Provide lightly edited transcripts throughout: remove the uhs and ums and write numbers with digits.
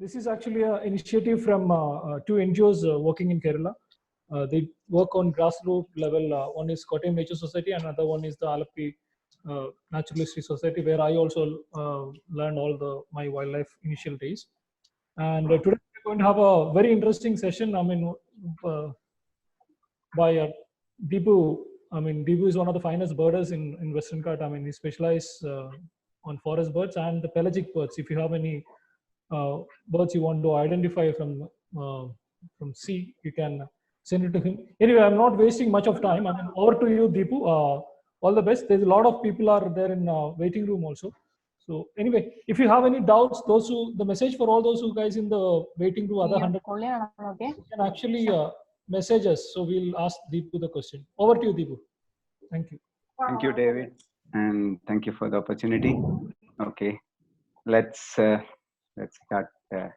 This is actually an initiative from two NGOs working in Kerala. They work on grassroots level. One is Kottayam Nature Society, and another one is the Alappi Naturalistic Society, where I also learned all my wildlife initial days. And today we're going to have a very interesting session. I mean, by Dipu. I mean, Dipu is one of the finest birders in Western Ghats. I mean, he specializes on forest birds and the pelagic birds. If you have any birds you want to identify from sea, you can send it to him. Anyway, I'm not wasting much of time. I mean, over to you, Dipu. All the best. There's a lot of people are there in waiting room also. So anyway, if you have any doubts, the message for all those who guys in the waiting room, other 100, you can actually message us. So we'll ask Dipu the question. Over to you, Dipu. Thank you. Thank you, David, and thank you for the opportunity. Okay, let's start the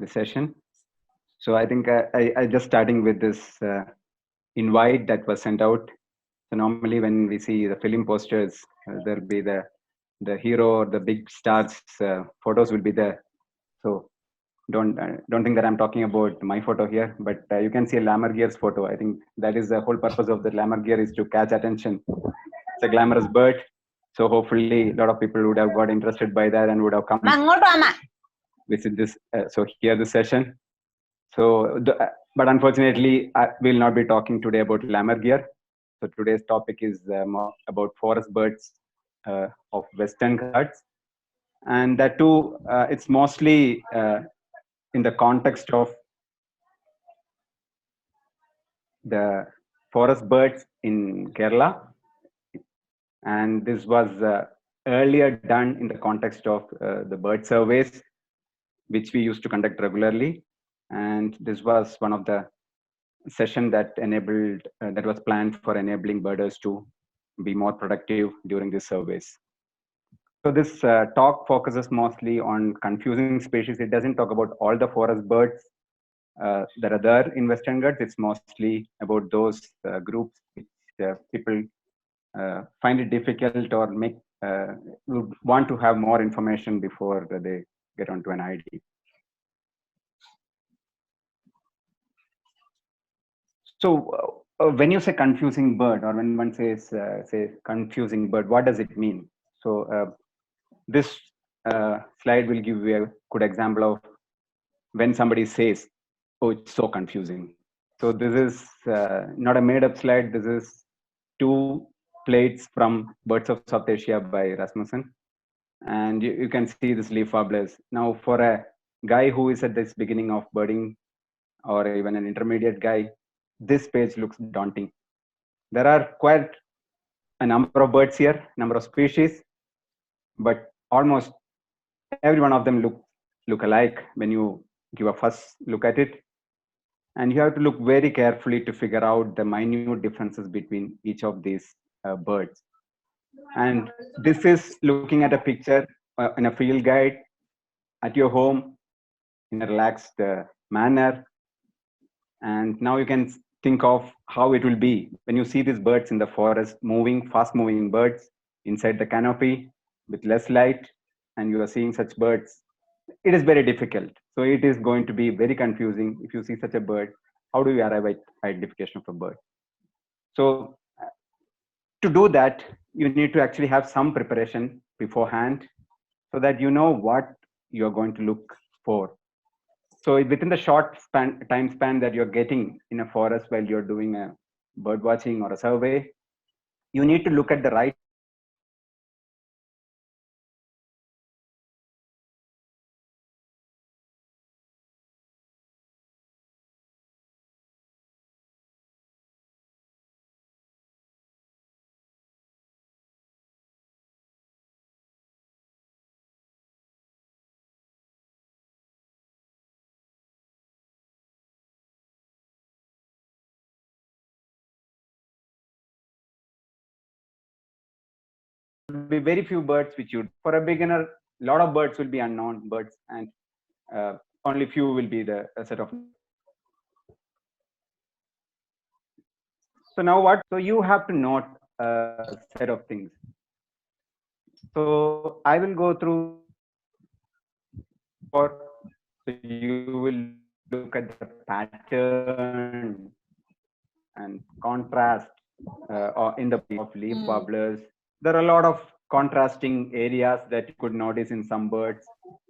session. So I think I just starting with this invite that was sent out. So normally when we see the film posters, there'll be the hero or the big stars photos will be there. So don't think that I'm talking about my photo here, but you can see a Lammergier's photo. I think that is the whole purpose of the Lammergier, is to catch attention. It's a glamorous bird. So hopefully a lot of people would have got interested by that and would have come visit this. So hear the session. So, but unfortunately, I will not be talking today about Lammergier. So today's topic is more about forest birds of Western Ghats, and that too, it's mostly in the context of the forest birds in Kerala. And this was earlier done in the context of the bird surveys, which we used to conduct regularly. And this was one of the session that was planned for enabling birders to be more productive during these surveys. So this talk focuses mostly on confusing species. It doesn't talk about all the forest birds that are there in Western Ghats. It's mostly about those groups which people find it difficult or would want to have more information before they get onto an ID. So when you say confusing bird, or when one says say confusing bird, what does it mean? So this slide will give you a good example of when somebody says, "Oh, it's so confusing." So this is not a made-up slide. This is 2 plates from Birds of South Asia by Rasmussen, and you can see this leaf warblers. Now, for a guy who is at this beginning of birding, or even an intermediate guy, this page looks daunting. There are quite a number of birds here, number of species, but almost every one of them look alike when you give a first look at it. And you have to look very carefully to figure out the minute differences between each of these birds. And this is looking at a picture in a field guide at your home in a relaxed manner. And now you can think of how it will be when you see these birds in the forest, fast moving birds inside the canopy with less light, and you are seeing such birds. It is very difficult. So it is going to be very confusing. If you see such a bird, how do you arrive at identification of a bird? So to do that, you need to actually have some preparation beforehand so that you know what you're going to look for. So within the short time span that you're getting in a forest while you're doing a bird watching or a survey, you need to look at the right be very few birds which you, for a beginner, a lot of birds will be unknown birds, and only few will be the set of. So now what? So you have to note a set of things. So I will go through for So you will look at the pattern and contrast or in the of leaf warblers. There are a lot of contrasting areas that you could notice in some birds,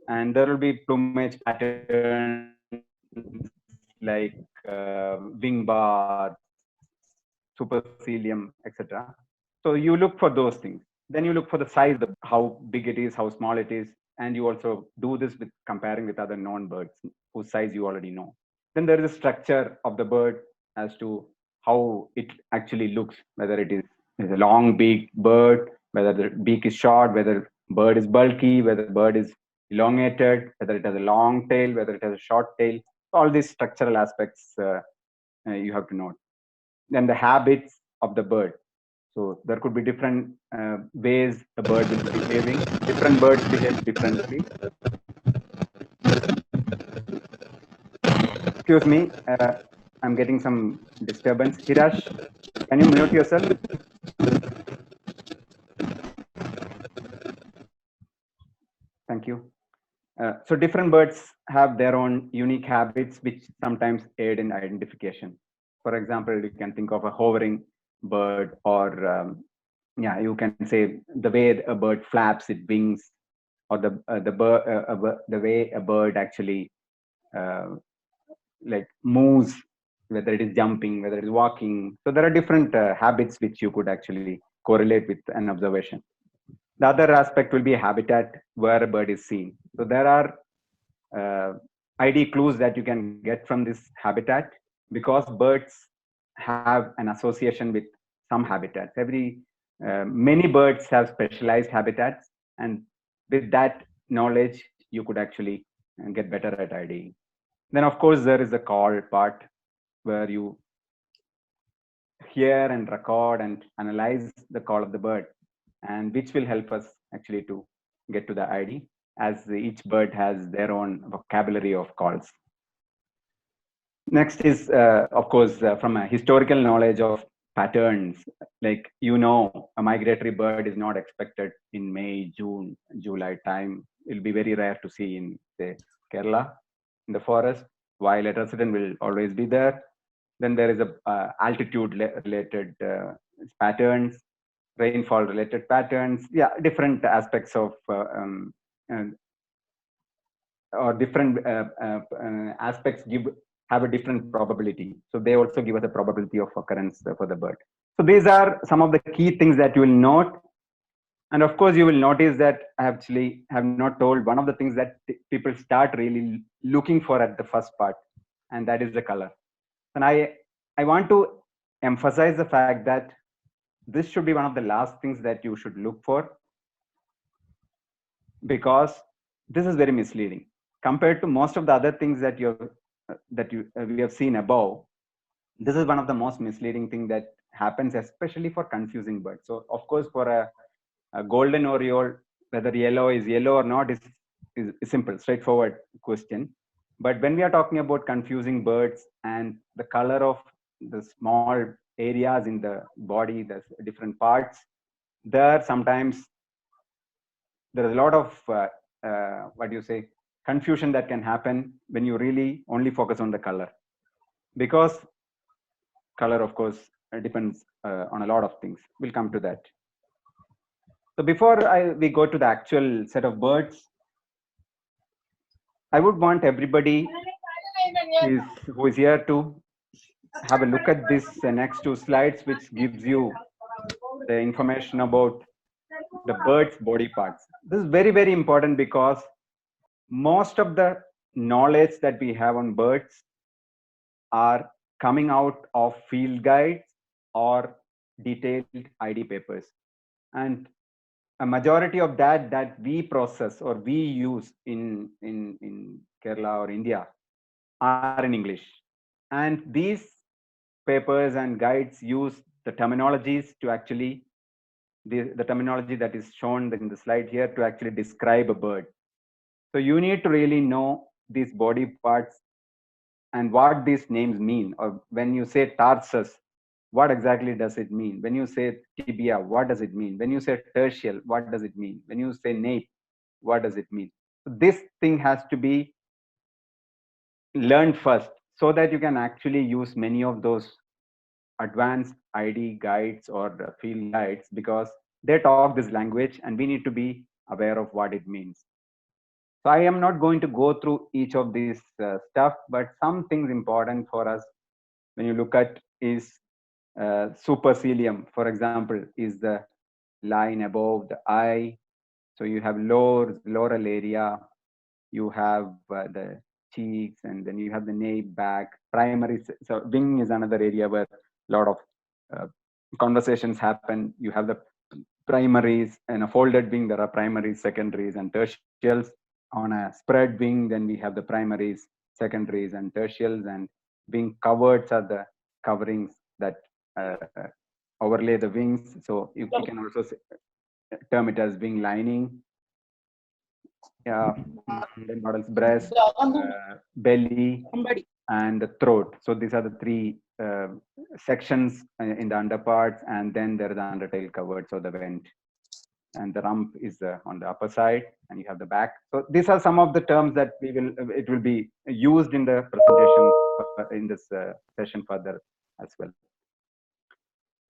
and there will be plumage patterns like wing bars, supercilium, etc. So you look for those things. Then you look for the size, how big it is, how small it is, and you also do this with comparing with other known birds whose size you already know. Then there is a structure of the bird as to how it actually looks, whether it is a long beak bird, whether the beak is short, whether bird is bulky, whether bird is elongated, whether it has a long tail, whether it has a short tail. All these structural aspects you have to note. Then the habits of the bird. So there could be different ways the bird will be behaving. Different birds behave differently. Excuse me, I'm getting some disturbance. Hirash, can you mute yourself? Thank you. So different birds have their own unique habits, which sometimes aid in identification. For example, you can think of a hovering bird, or yeah, you can say the way a bird flaps its wings, or the way a bird actually like moves, whether it is jumping, whether it is walking. So there are different habits which you could actually correlate with an observation. The other aspect will be habitat where a bird is seen. So there are ID clues that you can get from this habitat, because birds have an association with some habitats. Many birds have specialized habitats, and with that knowledge, you could actually get better at IDing. Then, of course, there is the call part where you hear and record and analyze the call of the bird, and which will help us actually to get to the ID, as each bird has their own vocabulary of calls. Next is, of course, from a historical knowledge of patterns. Like, a migratory bird is not expected in May, June, July time. It will be very rare to see in, say, Kerala in the forest, while a resident will always be there. Then there is a altitude related patterns, rainfall related patterns. Yeah, different aspects of or different aspects have a different probability. So they also give us a probability of occurrence for the bird. So these are some of the key things that you will note. And of course, you will notice that I actually have not told one of the things that people start really looking for at the first part, and that is the color. And I want to emphasize the fact that this should be one of the last things that you should look for, because this is very misleading compared to most of the other things that we have seen above. This is one of the most misleading thing that happens, especially for confusing birds. So of course, for a golden oriole, whether yellow is yellow or not is a simple, straightforward question. But when we are talking about confusing birds and the color of the small areas in the body, the different parts, sometimes there is a lot of confusion that can happen when you really only focus on the color, because color, of course, depends on a lot of things. We'll come to that. So before we go to the actual set of birds, I would want everybody who is here to have a look at this next two slides, which gives you the information about the bird's body parts. This is very, very important, because most of the knowledge that we have on birds are coming out of field guides or detailed ID papers. And a majority of that we process or we use in Kerala or India are in English. And these papers and guides use the terminologies to actually, the terminology that is shown in the slide here, to actually describe a bird. So you need to really know these body parts and what these names mean. Or when you say tarsus, what exactly does it mean? When you say tibia, what does it mean? When you say tertial, what does it mean? When you say nape, what does it mean? So this thing has to be learn first, so that you can actually use many of those advanced ID guides or field guides, because they talk this language and we need to be aware of what it means. So I am not going to go through each of these stuff, but some things important for us when you look at is supercilium, for example, is the line above the eye. So you have loral area, you have the cheeks, and then you have the nape, back, primary. So wing is another area where a lot of uh, conversations happen. You have the primaries, and a folded wing, there are primaries, secondaries, and tertials. On a spread wing, then we have the primaries, secondaries, and tertials, and wing coverts are the coverings that overlay the wings. So you can also term it as wing lining. Yeah, and then what else? Breast, belly, and the throat. So these are the three sections in the underparts, and then there is the undertail covered, so the vent, and the rump is on the upper side, and you have the back. So these are some of the terms that it will be used in the presentation in this session further as well.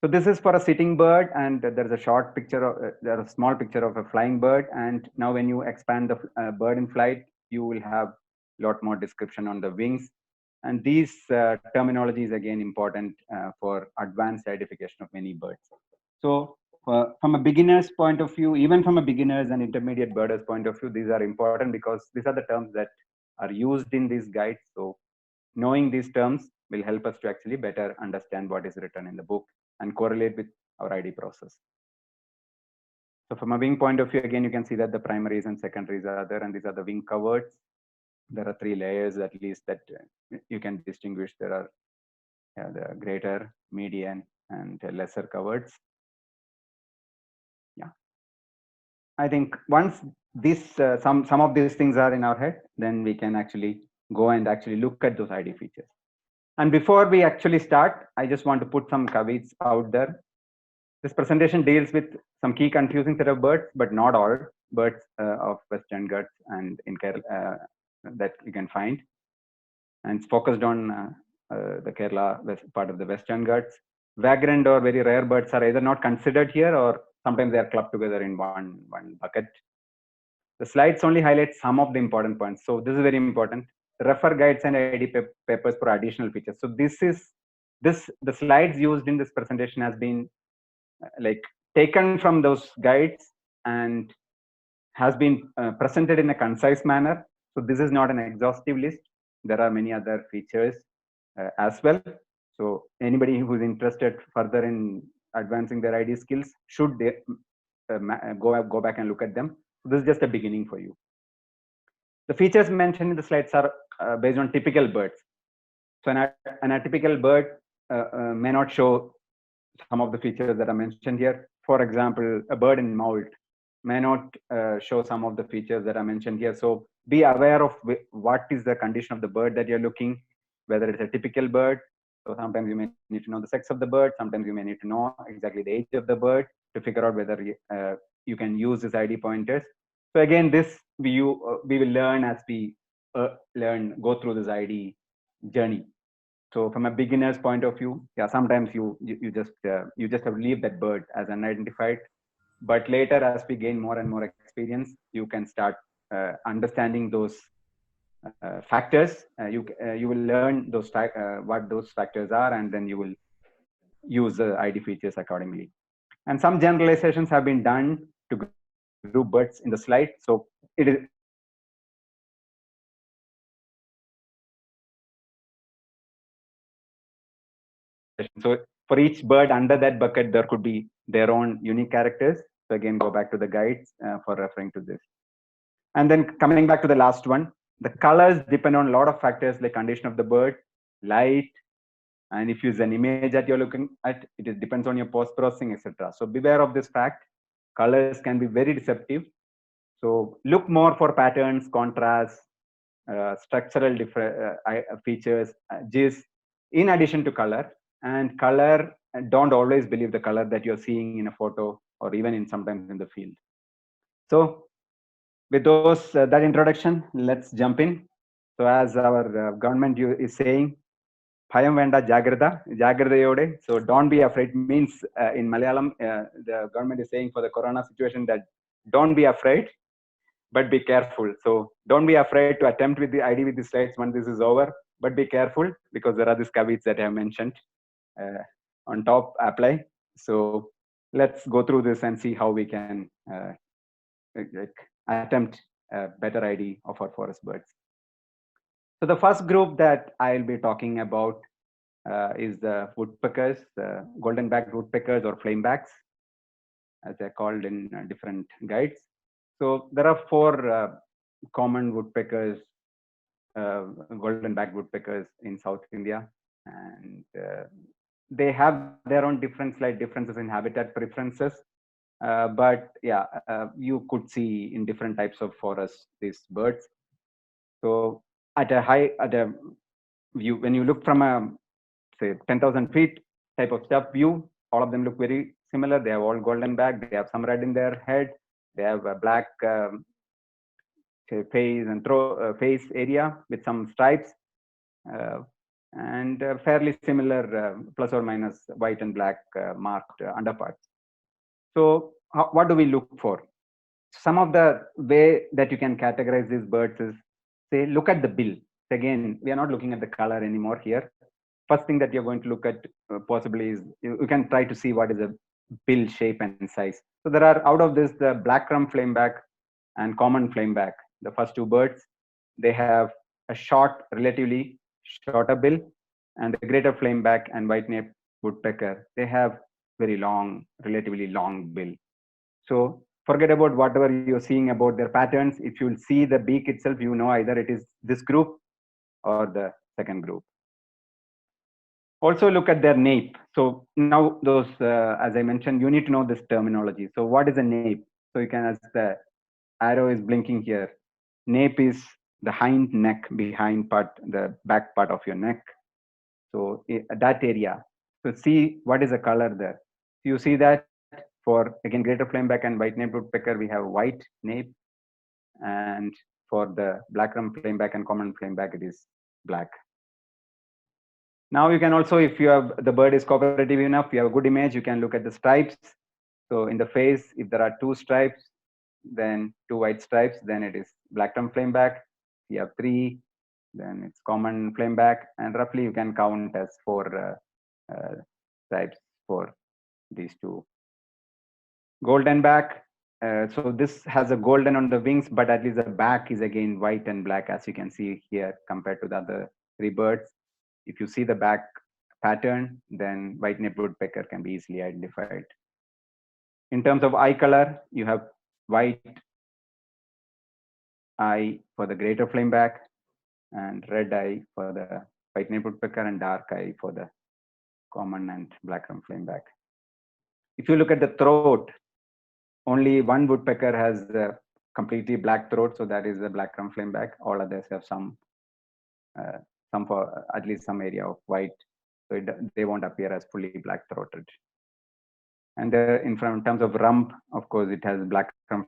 So this is for a sitting bird, and there's a short picture of there's a small picture of a flying bird. And now when you expand the bird in flight, you will have a lot more description on the wings. And these terminology is again important for advanced identification of many birds. So from a beginner's point of view, even from a beginners and intermediate birders point of view, these are important because these are the terms that are used in these guides. So knowing these terms will help us to actually better understand what is written in the book and correlate with our ID process. So from a wing point of view, again, you can see that the primaries and secondaries are there, and these are the wing coverts. There are three layers at least that you can distinguish. There are the greater, median, and lesser coverts. Yeah, I think once this some of these things are in our head, then we can actually go and actually look at those ID features. And before we actually start, I just want to put some caveats out there. This presentation deals with some key confusing set of birds, but not all birds of Western Ghats and in Kerala that you can find. And it's focused on the Kerala part of the Western Ghats. Vagrant or very rare birds are either not considered here, or sometimes they are clubbed together in one bucket. The slides only highlight some of the important points. So this is very important. Refer guides and ID papers for additional features. So the slides used in this presentation has been like taken from those guides and has been presented in a concise manner. So this is not an exhaustive list. There are many other features as well. So anybody who's interested further in advancing their ID skills should go back and look at them. So this is just a beginning for you. The features mentioned in the slides are based on typical birds. So an atypical bird may not show some of the features that are mentioned here. For example, a bird in molt may not show some of the features that are mentioned here. So be aware of what is the condition of the bird that you're looking, whether it's a typical bird. So sometimes you may need to know the sex of the bird. Sometimes you may need to know exactly the age of the bird to figure out whether you can use this ID pointers. So again, this we will learn as we go through this ID journey. So from a beginner's point of view, yeah, sometimes you just have to leave that bird as unidentified. But later, as we gain more and more experience, you can start understanding those factors. You will learn those what those factors are, and then you will use the ID features accordingly. And some generalizations have been done to group birds in the slide. So it is so for each bird under that bucket, there could be their own unique characters. So again, go back to the guides for referring to this. And then coming back to the last one, the colors depend on a lot of factors like condition of the bird, light, and if you use an image that you're looking at, it depends on your post-processing, etc. So beware of this fact. Colors can be very deceptive. So look more for patterns, contrast, structural features, gist, in addition to color. And color, don't always believe the color that you're seeing in a photo or even in sometimes in the field. So with those that introduction, let's jump in. So as our government is saying, Bhayam Venda Jagradayode. So don't be afraid means in Malayalam, the government is saying for the corona situation that don't be afraid, but be careful. So don't be afraid to attempt with the ID with the slides when this is over, but be careful because there are these caveats that I have mentioned on top apply. So let's go through this and see how we can attempt a better ID of our forest birds. So the first group that I'll be talking about is the woodpeckers, golden-backed woodpeckers or flamebacks, as they're called in different guides. So there are four common woodpeckers, golden-backed woodpeckers in South India, and they have their own different slight differences in habitat preferences. But yeah, you could see in different types of forests these birds. So at a view, when you look from a say 10,000 feet type of stuff view, all of them look very similar. They have all golden back. They have some red in their head. They have a black face and face area with some stripes, and fairly similar plus or minus white and black marked underparts. So what do we look for? Some of the way that you can categorize these birds is, say, look at the bill. Again, we are not looking at the color anymore here. First thing that you're going to look at possibly is you can try to see what is the bill shape and size. So there are, out of this, the black rump flameback and common flameback, the first two birds, they have a short, relatively shorter bill, and the greater flameback and white-naped woodpecker, they have very long, relatively long bill. So forget about whatever you're seeing about their patterns. If you'll see the beak itself, you know either it is this group or the second group. Also look at their nape. So now those, as I mentioned, you need to know this terminology. So what is a nape? So you can, as the arrow is blinking here, nape is the hind neck, behind part, the back part of your neck. So that area. So see what is the color there. You see that for, again, greater flameback and white-naped woodpecker, we have white nape. And for the black rump flameback and common flameback, it is black. Now you can also, if you have, the bird is cooperative enough, you have a good image, you can look at the stripes. So in the face, if there are two stripes, then two white stripes, then it is black rump flameback. You have three, then it's common flameback, and roughly you can count as four stripes for these two. Golden back. So this has a golden on the wings, but at least the back is again white and black, as you can see here compared to the other three birds. If you see the back pattern, then white-naped woodpecker can be easily identified. In terms of eye color, you have white eye for the greater flameback, and red eye for the white-naped woodpecker, and dark eye for the common and black rump flameback. If you look at the throat, only one woodpecker has a completely black throat, so that is the black rump flameback. All others have some for at least some area of white, so they won't appear as fully black throated. And in terms of rump, of course, it has black rump,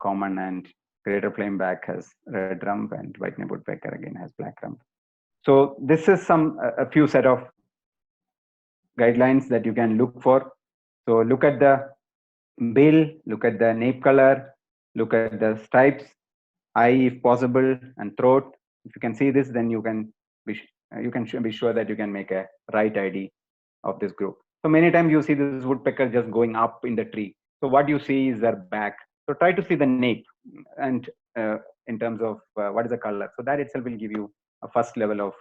common and greater flameback has red rump, and white-naped woodpecker again has black rump. So this is a few set of guidelines that you can look for. So look at the bill, look at the nape color, look at the stripes, eye if possible, and throat. If you can see this, then you can be sure that you can make a right ID of this group. So many times you see this woodpecker just going up in the tree. So what you see is their back. So try to see the nape, and in terms of what is the color. So that itself will give you a first level of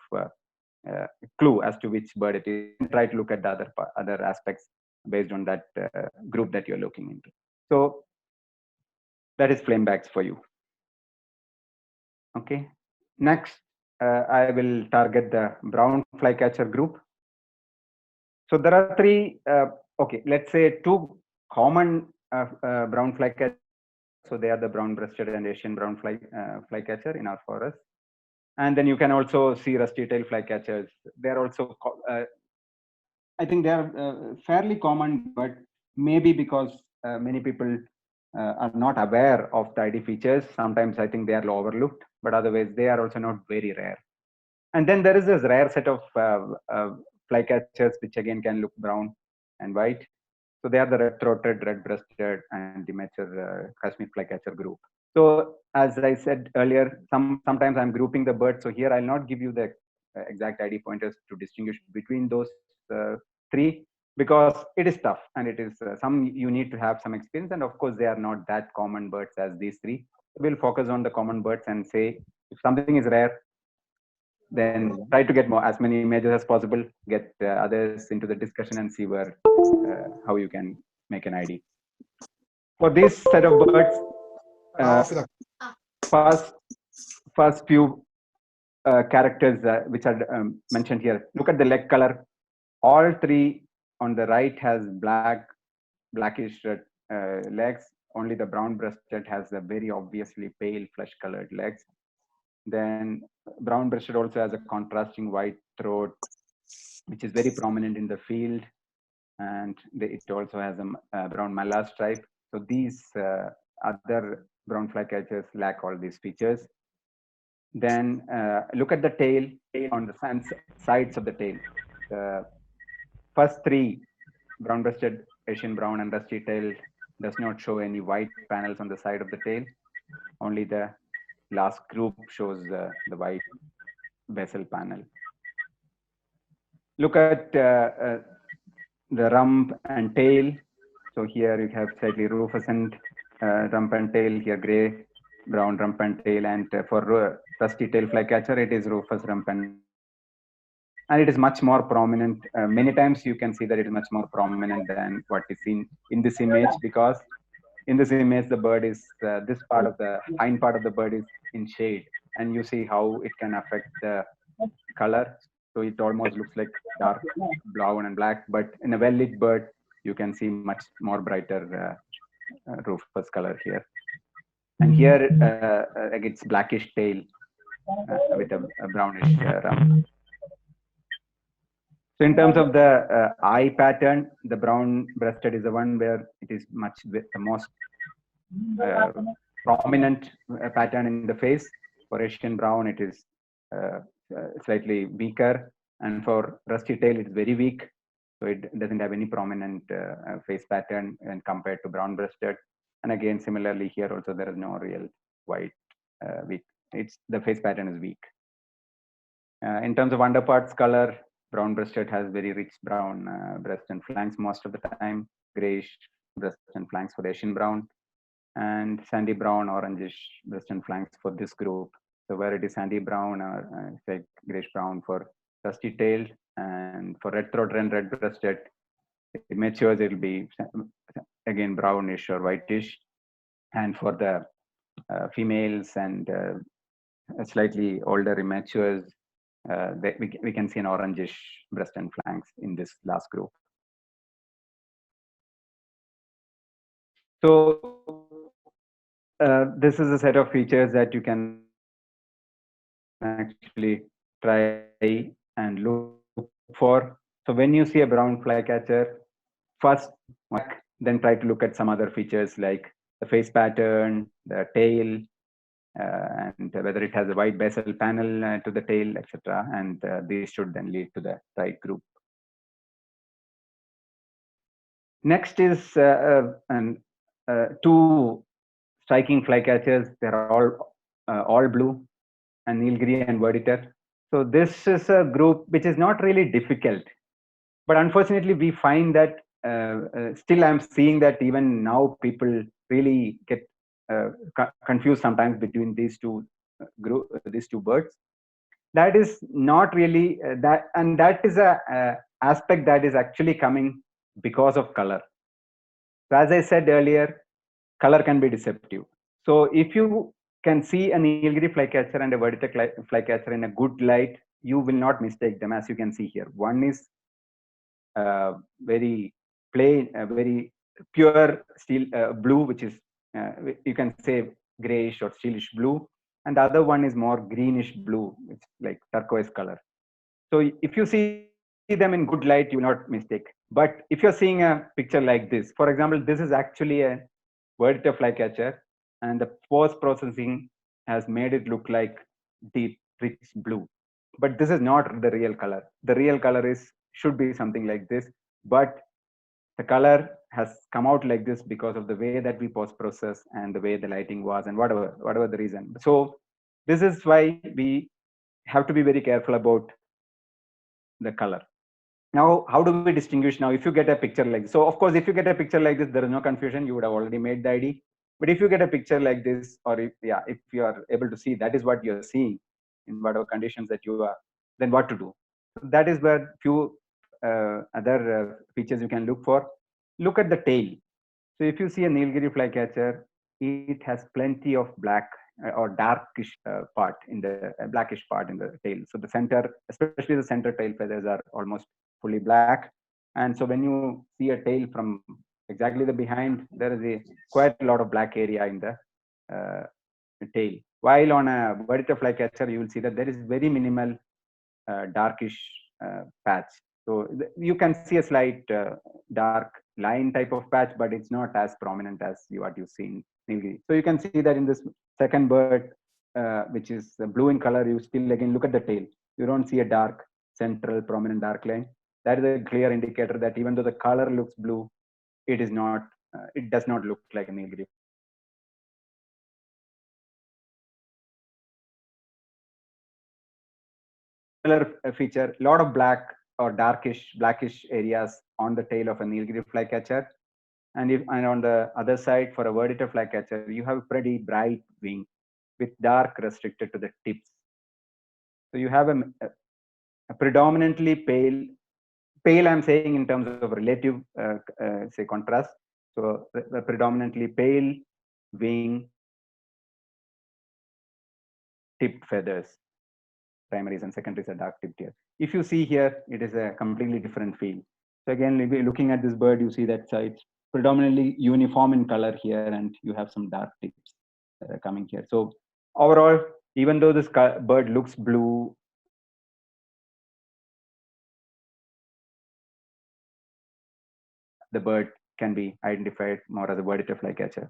clue as to which bird it is. Try to look at the other aspects based on that group that you're looking into. So that is flamebacks for you. Okay. Next, I will target the brown flycatcher group. So there are three. Okay, let's say two common brown flycatchers. So they are the brown-breasted and Asian brown flycatcher in our forest. And then you can also see rusty-tailed flycatchers. They are also, I think they are fairly common, but maybe because many people are not aware of the ID features. Sometimes I think they are overlooked, but otherwise they are also not very rare. And then there is this rare set of flycatchers, which again can look brown and white. So they are the red-throated, red-breasted, and the mature Kashmir flycatcher group. So as I said earlier, sometimes I'm grouping the birds. So here I'll not give you the exact ID pointers to distinguish between those three, because it is tough, and it is some you need to have some experience. And of course, they are not that common birds as these three. We'll focus on the common birds and say if something is rare, then try to get as many images as possible, get others into the discussion, and see where how you can make an ID. For this set of birds, first few characters which are mentioned here. Look at the leg color. All three on the right has blackish legs. Only the brown-breasted has a very obviously pale flesh-colored legs. Then brown-breasted also has a contrasting white throat, which is very prominent in the field, and it also has a brown mala stripe. So these other brown flycatchers lack all these features. Then look at the tail on the sides of the tail. The first three, brown-breasted, Asian brown, and rusty tail, does not show any white panels on the side of the tail. Only the last group shows the white basal panel. Look at the rump and tail. So here you have slightly rufescent rump and tail, here gray, brown rump and tail, and for rusty tail flycatcher, it is rufous rump and it is much more prominent. Many times you can see that it is much more prominent than what is seen in this image, because in this image the bird is this part of the hind part of the bird is in shade, and you see how it can affect the color. So it almost looks like dark brown and black, but in a well-lit bird you can see much more brighter rufous color here. And here it's blackish tail with a brownish rump. So in terms of the eye pattern, the brown-breasted is the one where it is the most prominent pattern in the face. For Asian brown, it is slightly weaker, and for rusty tail, it's very weak. So it doesn't have any prominent face pattern when compared to brown-breasted. And again, similarly here also there is no real white weak. The face pattern is weak. In terms of underparts color, brown-breasted has very rich brown breast and flanks most of the time, grayish breast and flanks for the Asian brown, and sandy brown, orangish breast and flanks for this group. So where it is sandy brown or say grayish brown for rusty tailed, and for red throat and red breasted, it matures, it will be again brownish or whitish. And for the females and slightly older immatures, we can see an orangish breast and flanks in this last group. So this is a set of features that you can actually try and look for. So when you see a brown flycatcher, first then try to look at some other features like the face pattern, the tail, and whether it has a white basal panel to the tail, etc. And these should then lead to the right group. Next is two striking flycatchers. They're all blue, and Nilgiri and Verditer. So this is a group which is not really difficult, but unfortunately we find that still I'm seeing that even now people really get confused sometimes between these two birds. That is not really that is a aspect that is actually coming because of color. So as I said earlier, color can be deceptive. So if you can see a Nilgiri flycatcher and a Verditer flycatcher in a good light, you will not mistake them, as you can see here. One is very plain, very pure steel blue, which is you can say grayish or steelish blue, and the other one is more greenish blue, it's like turquoise color. So if you see them in good light, you will not mistake. But if you're seeing a picture like this, for example, this is actually a vertical flycatcher, and the post-processing has made it look like deep, rich blue. But this is not the real color. The real color should be something like this, but the color has come out like this because of the way that we post-process and the way the lighting was and whatever the reason. So this is why we have to be very careful about the color. Now, how do we distinguish now if you get a picture like this? So of course, if you get a picture like this, there is no confusion. You would have already made the ID. But if you get a picture like this, or if you are able to see that is what you're seeing in whatever conditions that you are, then what to do? So that is where few other features you can look for. Look at the tail. So if you see a Nilgiri flycatcher, it has plenty of black or darkish part in the blackish part in the tail. So the center, especially the center tail feathers, are almost fully black. And so when you see a tail from exactly the behind, there is quite a lot of black area in the tail. While on a vertical flycatcher, you will see that there is very minimal darkish patch. So you can see a slight dark line type of patch, but it's not as prominent as what you see in Nilgiri. So you can see that in this second bird, which is blue in color, you still again look at the tail. You don't see a dark central prominent dark line. That is a clear indicator that even though the color looks blue, it is not. It does not look like a Nilgiri. Another feature, a lot of black or blackish areas on the tail of a Nilgiri flycatcher. And on the other side, for a vertical flycatcher, you have pretty bright wing with dark restricted to the tips. So you have a predominantly pale I'm saying in terms of relative, say, contrast. So a predominantly pale wing, tipped feathers. Primaries and secondaries are dark tipped here. If you see here, it is a completely different feel. So again, looking at this bird, you see that it's predominantly uniform in color here, and you have some dark tips coming here. So overall, even though this bird looks blue, the bird can be identified more as a vertical flycatcher.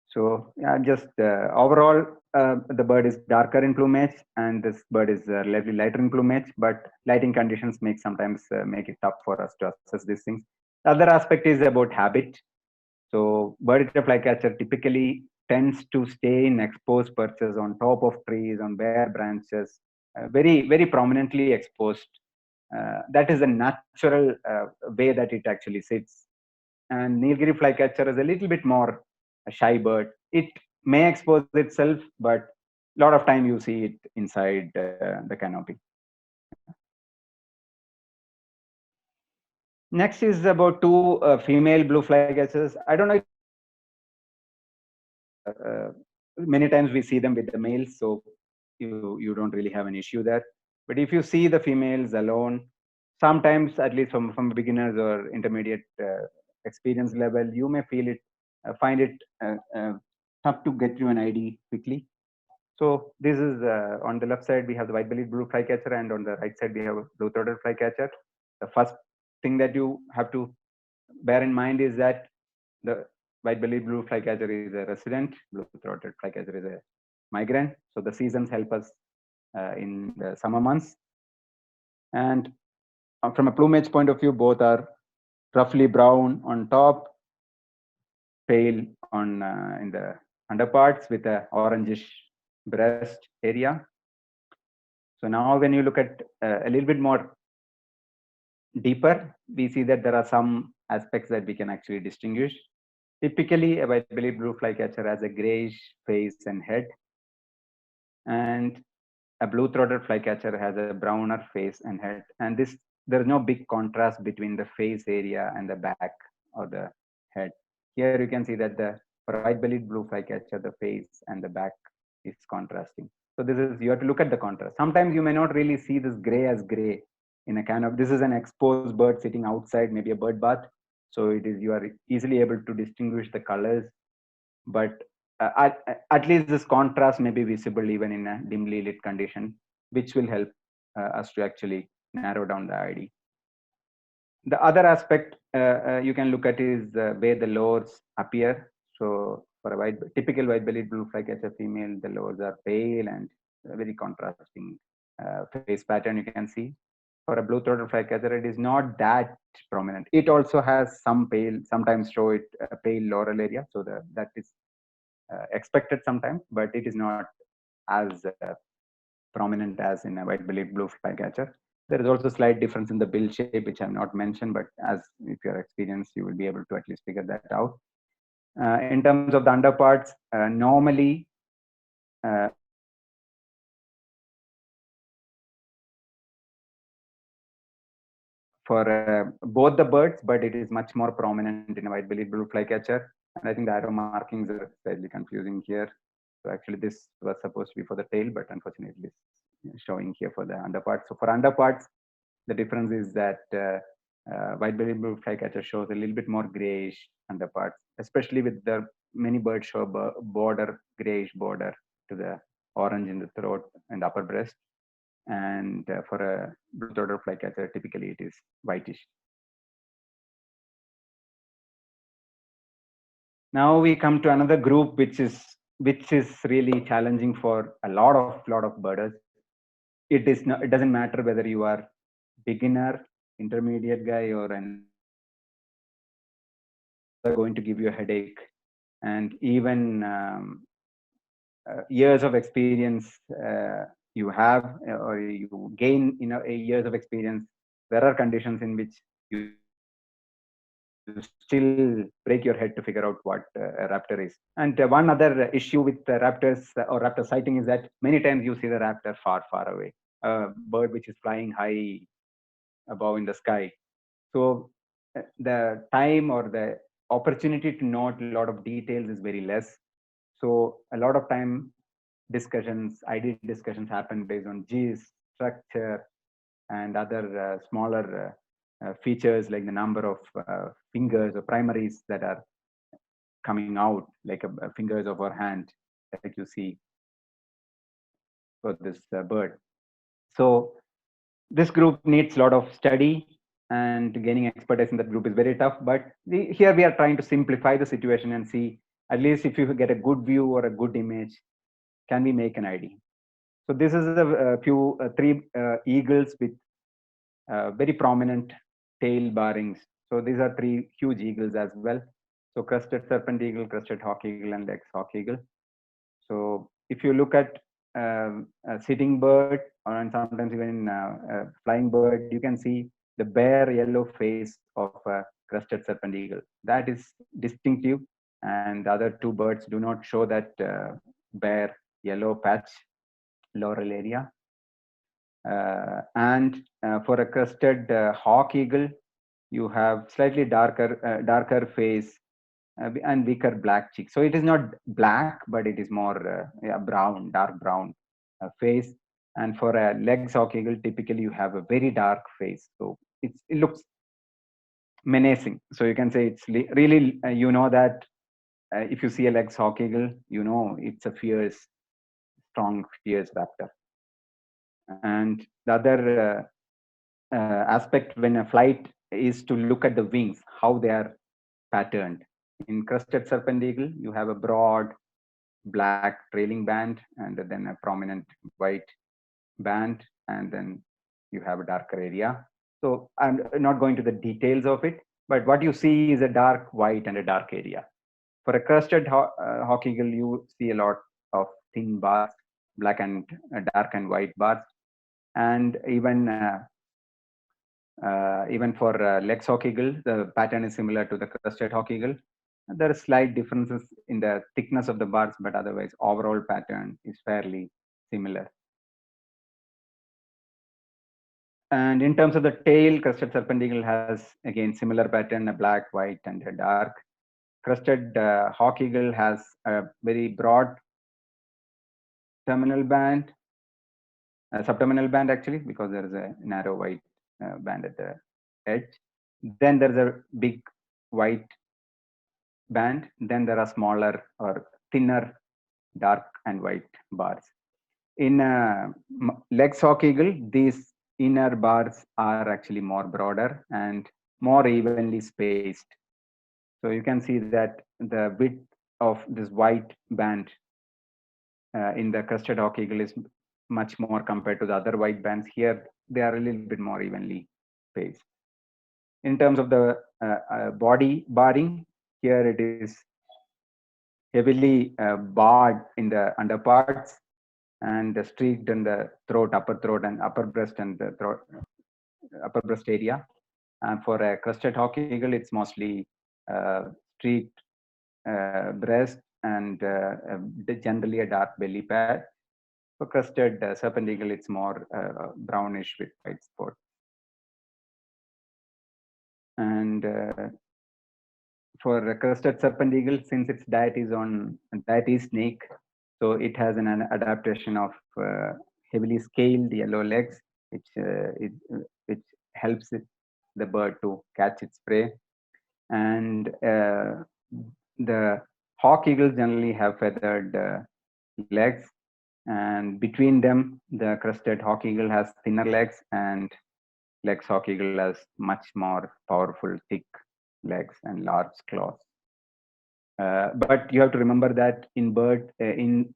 So yeah, just overall, the bird is darker in plumage, and this bird is slightly lighter in plumage. But lighting conditions sometimes make it tough for us to assess these things. The other aspect is about habit. So vertical flycatcher typically tends to stay in exposed perches on top of trees, on bare branches, very prominently exposed. That is a natural way that it actually sits. And Nilgiri flycatcher is a little bit more a shy bird. It may expose itself, but a lot of time you see it inside the canopy. Next is about two female blue flycatchers. I don't know. Many times we see them with the males, so you don't really have an issue there. But if you see the females alone, sometimes, at least from beginners or intermediate experience level, you may find it tough to get you an ID quickly. So this is on the left side we have the white-bellied blue flycatcher, and on the right side we have a blue-throated flycatcher. The first thing that you have to bear in mind is that the white-bellied blue flycatcher is a resident, blue-throated flycatcher is a migrant. So the seasons help us in the summer months. And from a plumage point of view, both are roughly brown on top, pale on in the underparts with a orangish breast area. So now when you look at a little bit more deeper, we see that there are some aspects that we can actually distinguish. Typically, a white-bellied blue flycatcher has a grayish face and head, and a blue-throated flycatcher has a browner face and head. And there is no big contrast between the face area and the back or the head. Here you can see that for white-bellied blue flycatcher, the face and the back is contrasting. So you have to look at the contrast. Sometimes you may not really see this gray as gray in a canopy. This is an exposed bird sitting outside, maybe a bird bath. So you are easily able to distinguish the colors, but at least this contrast may be visible even in a dimly lit condition, which will help us to actually narrow down the ID. The other aspect you can look at is where the lores appear. So for a typical white-bellied blue flycatcher female, the lores are pale and very contrasting face pattern you can see. For a blue-throated flycatcher, it is not that prominent. It also has some pale, sometimes show it a pale loral area, so that is expected sometimes, but it is not as prominent as in a white-bellied blue flycatcher. There is also slight difference in the bill shape, which I have not mentioned, but as if you're experienced, you will be able to at least figure that out. In terms of the underparts, normally for both the birds, but it is much more prominent in a white-bellied blue flycatcher. And I think the arrow markings are slightly confusing here. So actually this was supposed to be for the tail, but unfortunately it's showing here for the underparts. So for underparts, the difference is that white-bellied blue flycatcher shows a little bit more grayish underparts, especially with the many birds show a border, grayish border to the orange in the throat and upper breast. And for a blue-throated flycatcher, typically it is whitish. Now we come to another group which is really challenging for a lot of birders. It doesn't matter whether you are beginner, intermediate guy, or an going to give you a headache, and even years of experience you have or you gain years of experience, there are conditions in which you still break your head to figure out what a raptor is. And one other issue with the raptors or raptor sighting is that many times you see the raptor far away, a bird which is flying high above in the sky. So the time or the opportunity to note a lot of details is very less. So a lot of time ID discussions happen based on G's, structure, and other smaller features like the number of fingers or primaries that are coming out, like fingers of our hand, like you see for this bird. So this group needs a lot of study, and gaining expertise in that group is very tough. But here we are trying to simplify the situation and see, at least if you get a good view or a good image, can we make an ID? So this is three eagles with very prominent tail barrings. So these are three huge eagles as well. So crested serpent eagle, crested hawk eagle, and Lex hawk eagle. So if you look at a sitting bird, or sometimes even a flying bird, you can see the bare yellow face of a crested serpent eagle. That is distinctive, and the other two birds do not show that bare yellow patch loral area. And for a crested hawk eagle, you have slightly darker face and weaker black cheek. So it is not black, but it is more brown, dark brown face. And for a Legs hawk eagle, typically you have a very dark face. So it looks menacing. So you can say it's really, you know that if you see a Legs hawk eagle, you know it's a fierce, strong, fierce raptor. And the other aspect when a flight is to look at the wings, how they are patterned. In crested serpent eagle, you have a broad black trailing band and then a prominent white band, and then you have a darker area. So I'm not going to the details of it, but what you see is a dark white and a dark area. For a crested hawk eagle, you see a lot of thin bars, black and dark and white bars, and even for Legs hawk eagle, the pattern is similar to the crested hawk eagle. There are slight differences in the thickness of the bars, but otherwise overall pattern is fairly similar. And in terms of the tail, crested serpent eagle has again similar pattern, a black, white, and a dark. Crested hawk eagle has a very broad terminal band, subterminal band actually, because there is a narrow white band at the edge. Then there's a big white band. Then there are smaller or thinner dark and white bars. In Legs hawk eagle, these inner bars are actually more broader, and more evenly spaced. So you can see that the width of this white band in the crested hawk eagle is much more compared to the other white bands. Here, they are a little bit more evenly spaced. In terms of the body barring, here it is heavily barred in the underparts and streaked in the throat, upper throat, and upper breast and the throat, upper breast area. And for a crested hawk eagle, it's mostly streaked breast and generally a dark belly pad. For crested serpent eagle, it's more brownish with white spots. And for crested serpent eagle, since its diet is snake, so it has an adaptation of heavily scaled yellow legs, which helps the bird to catch its prey. And the hawk eagles generally have feathered legs, and between them, the crested hawk eagle has thinner legs, and legs hawk eagle has much more powerful, thick legs and large claws. But you have to remember that in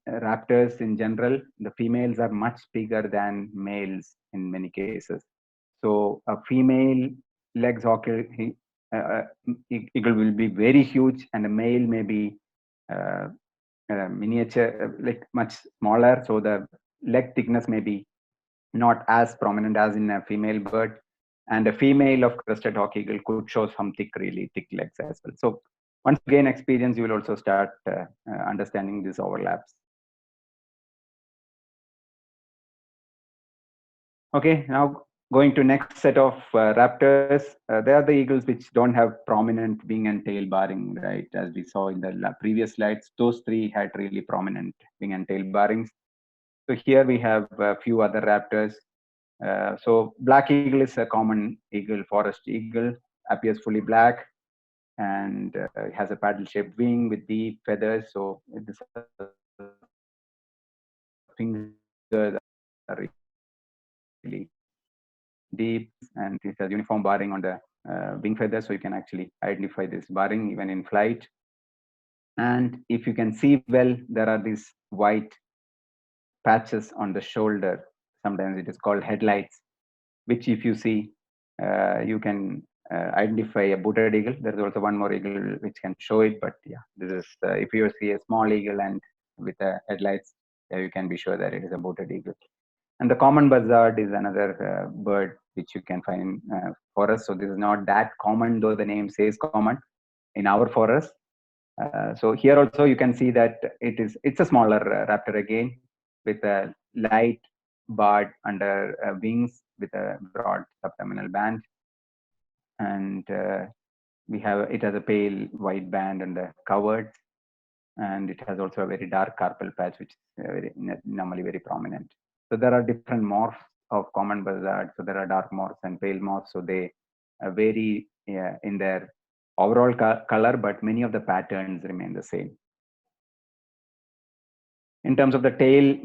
raptors in general, the females are much bigger than males in many cases. So a female legs hawk eagle will be very huge, and a male may be miniature, like much smaller. So the leg thickness may be not as prominent as in a female bird. And a female of crested hawk eagle could show some really thick legs as well. So once you gain experience, you will also start understanding these overlaps. Okay, now going to next set of raptors. They are the eagles which don't have prominent wing and tail barring, right? As we saw in the previous slides, those three had really prominent wing and tail barrings. So here we have a few other raptors. So black eagle is a common eagle, forest eagle, appears fully black, and has a paddle-shaped wing with deep feathers. So this fingers are really deep, and it has uniform barring on the wing feathers, so you can actually identify this barring even in flight. And if you can see well, there are these white patches on the shoulder. Sometimes it is called headlights, which if you see, you can identify a booted eagle. There is also one more eagle which can show it, but yeah, this is if you see a small eagle and with headlights, you can be sure that it is a booted eagle. And the common buzzard is another bird which you can find in forests. So this is not that common, though the name says common in our forest. So here also you can see that it's a smaller raptor again, with a light barred under wings with a broad subterminal band, and it has a pale white band on the coverts, and it has also a very dark carpal patch, which is normally very prominent. So there are different morphs of common buzzard. So there are dark morphs and pale morphs. So they vary in their overall color, but many of the patterns remain the same. In terms of the tail,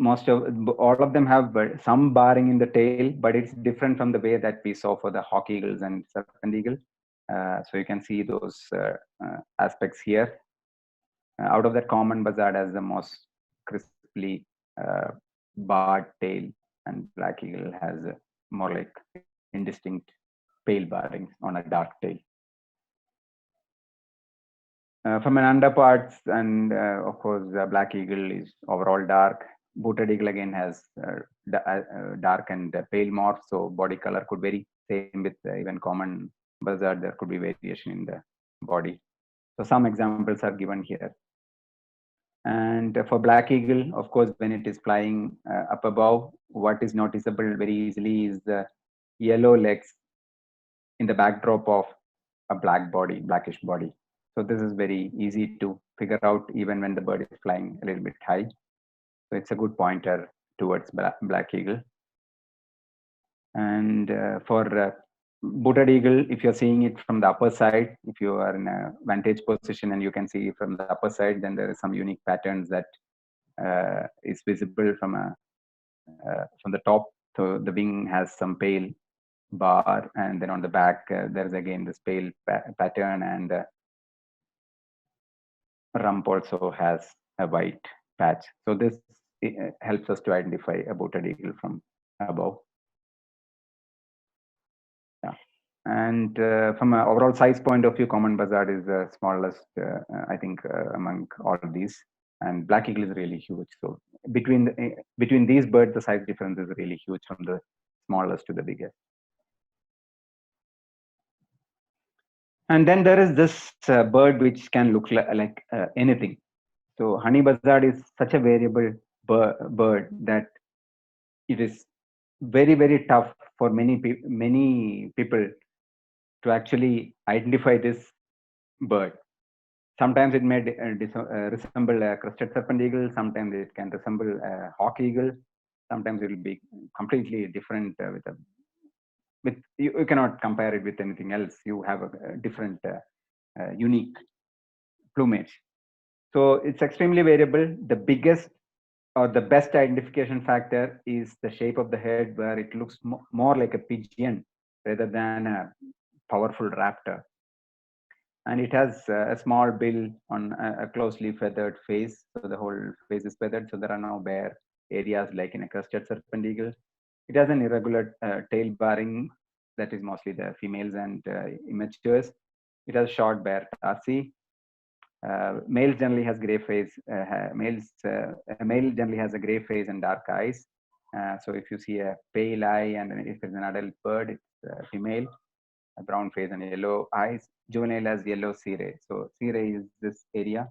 all of them have some barring in the tail, but it's different from the way that we saw for the hawk eagles and serpent eagle. So you can see those aspects here. Out of that, common buzzard has the most crisply barred tail, and black eagle has more like indistinct pale barring on a dark tail. From an underparts, and of course, black eagle is overall dark. Booted eagle again has dark and pale morph, so body color could vary. Same with even common buzzard, there could be variation in the body. So some examples are given here. And for black eagle, of course, when it is flying up above, what is noticeable very easily is the yellow legs in the backdrop of a blackish body. So this is very easy to figure out even when the bird is flying a little bit high. So it's a good pointer towards black eagle. And for booted eagle, if you're seeing it from the upper side, if you are in a vantage position and you can see from the upper side, then there is some unique patterns that is visible from the top. So the wing has some pale bar, and then on the back there is again this pale pattern, and rump also has a white patch. So this helps us to identify a booted eagle from above. Yeah. And from an overall size point of view, common buzzard is the smallest, I think, among all of these. And black eagle is really huge. So between these birds, the size difference is really huge from the smallest to the biggest. And then there is this bird which can look like anything. So honey buzzard is such a variable bird that it is very, very tough for many people to actually identify this bird. Sometimes it may resemble a crested serpent eagle. Sometimes it can resemble a hawk eagle. Sometimes it will be completely different you cannot compare it with anything else. You have a different unique plumage. So it's extremely variable. The biggest or the best identification factor is the shape of the head, where it looks more like a pigeon rather than a powerful raptor. And it has a small bill on a closely feathered face. So the whole face is feathered. So there are no bare areas like in a crested serpent eagle. It has an irregular tail barring that is mostly the females and immatures. It has short bare tarsi. Males generally has gray face. A male generally has a gray face and dark eyes. So if you see a pale eye and if it's an adult bird, it's female, a brown face and yellow eyes. Juvenile has yellow cirrus. So cirrus is this area.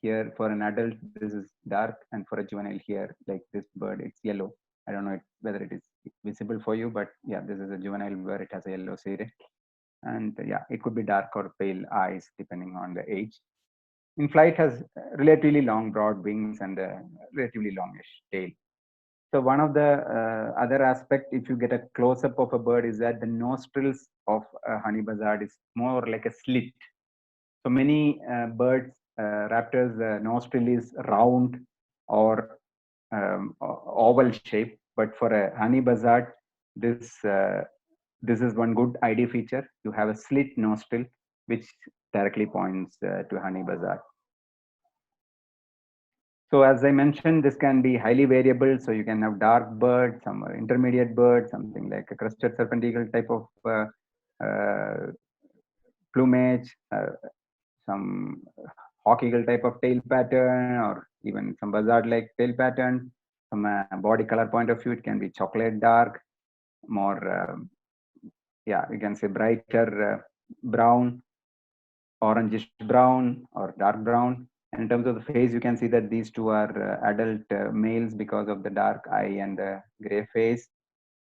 Here for an adult, this is dark, and for a juvenile here, like this bird, it's yellow. I don't know whether it is visible for you, but yeah, this is a juvenile where it has a yellow cirrus. And yeah, it could be dark or pale eyes depending on the age. In flight has relatively long broad wings and a relatively longish tail. So one of the other aspect, if you get a close-up of a bird, is that the nostrils of a honey buzzard is more like a slit. So many birds, raptors, nostril is round or oval shape, but for a honey buzzard, this is one good ID feature. You have a slit nostril, which directly points to honey buzzard. So as I mentioned, this can be highly variable. So you can have dark bird, some intermediate bird, something like a crested serpent eagle type of plumage, some hawk eagle type of tail pattern, or even some buzzard like tail pattern. From a body color point of view, it can be chocolate dark, more, yeah, you can say brighter brown, orangish brown, or dark brown. And in terms of the face, you can see that these two are adult males because of the dark eye and the gray face.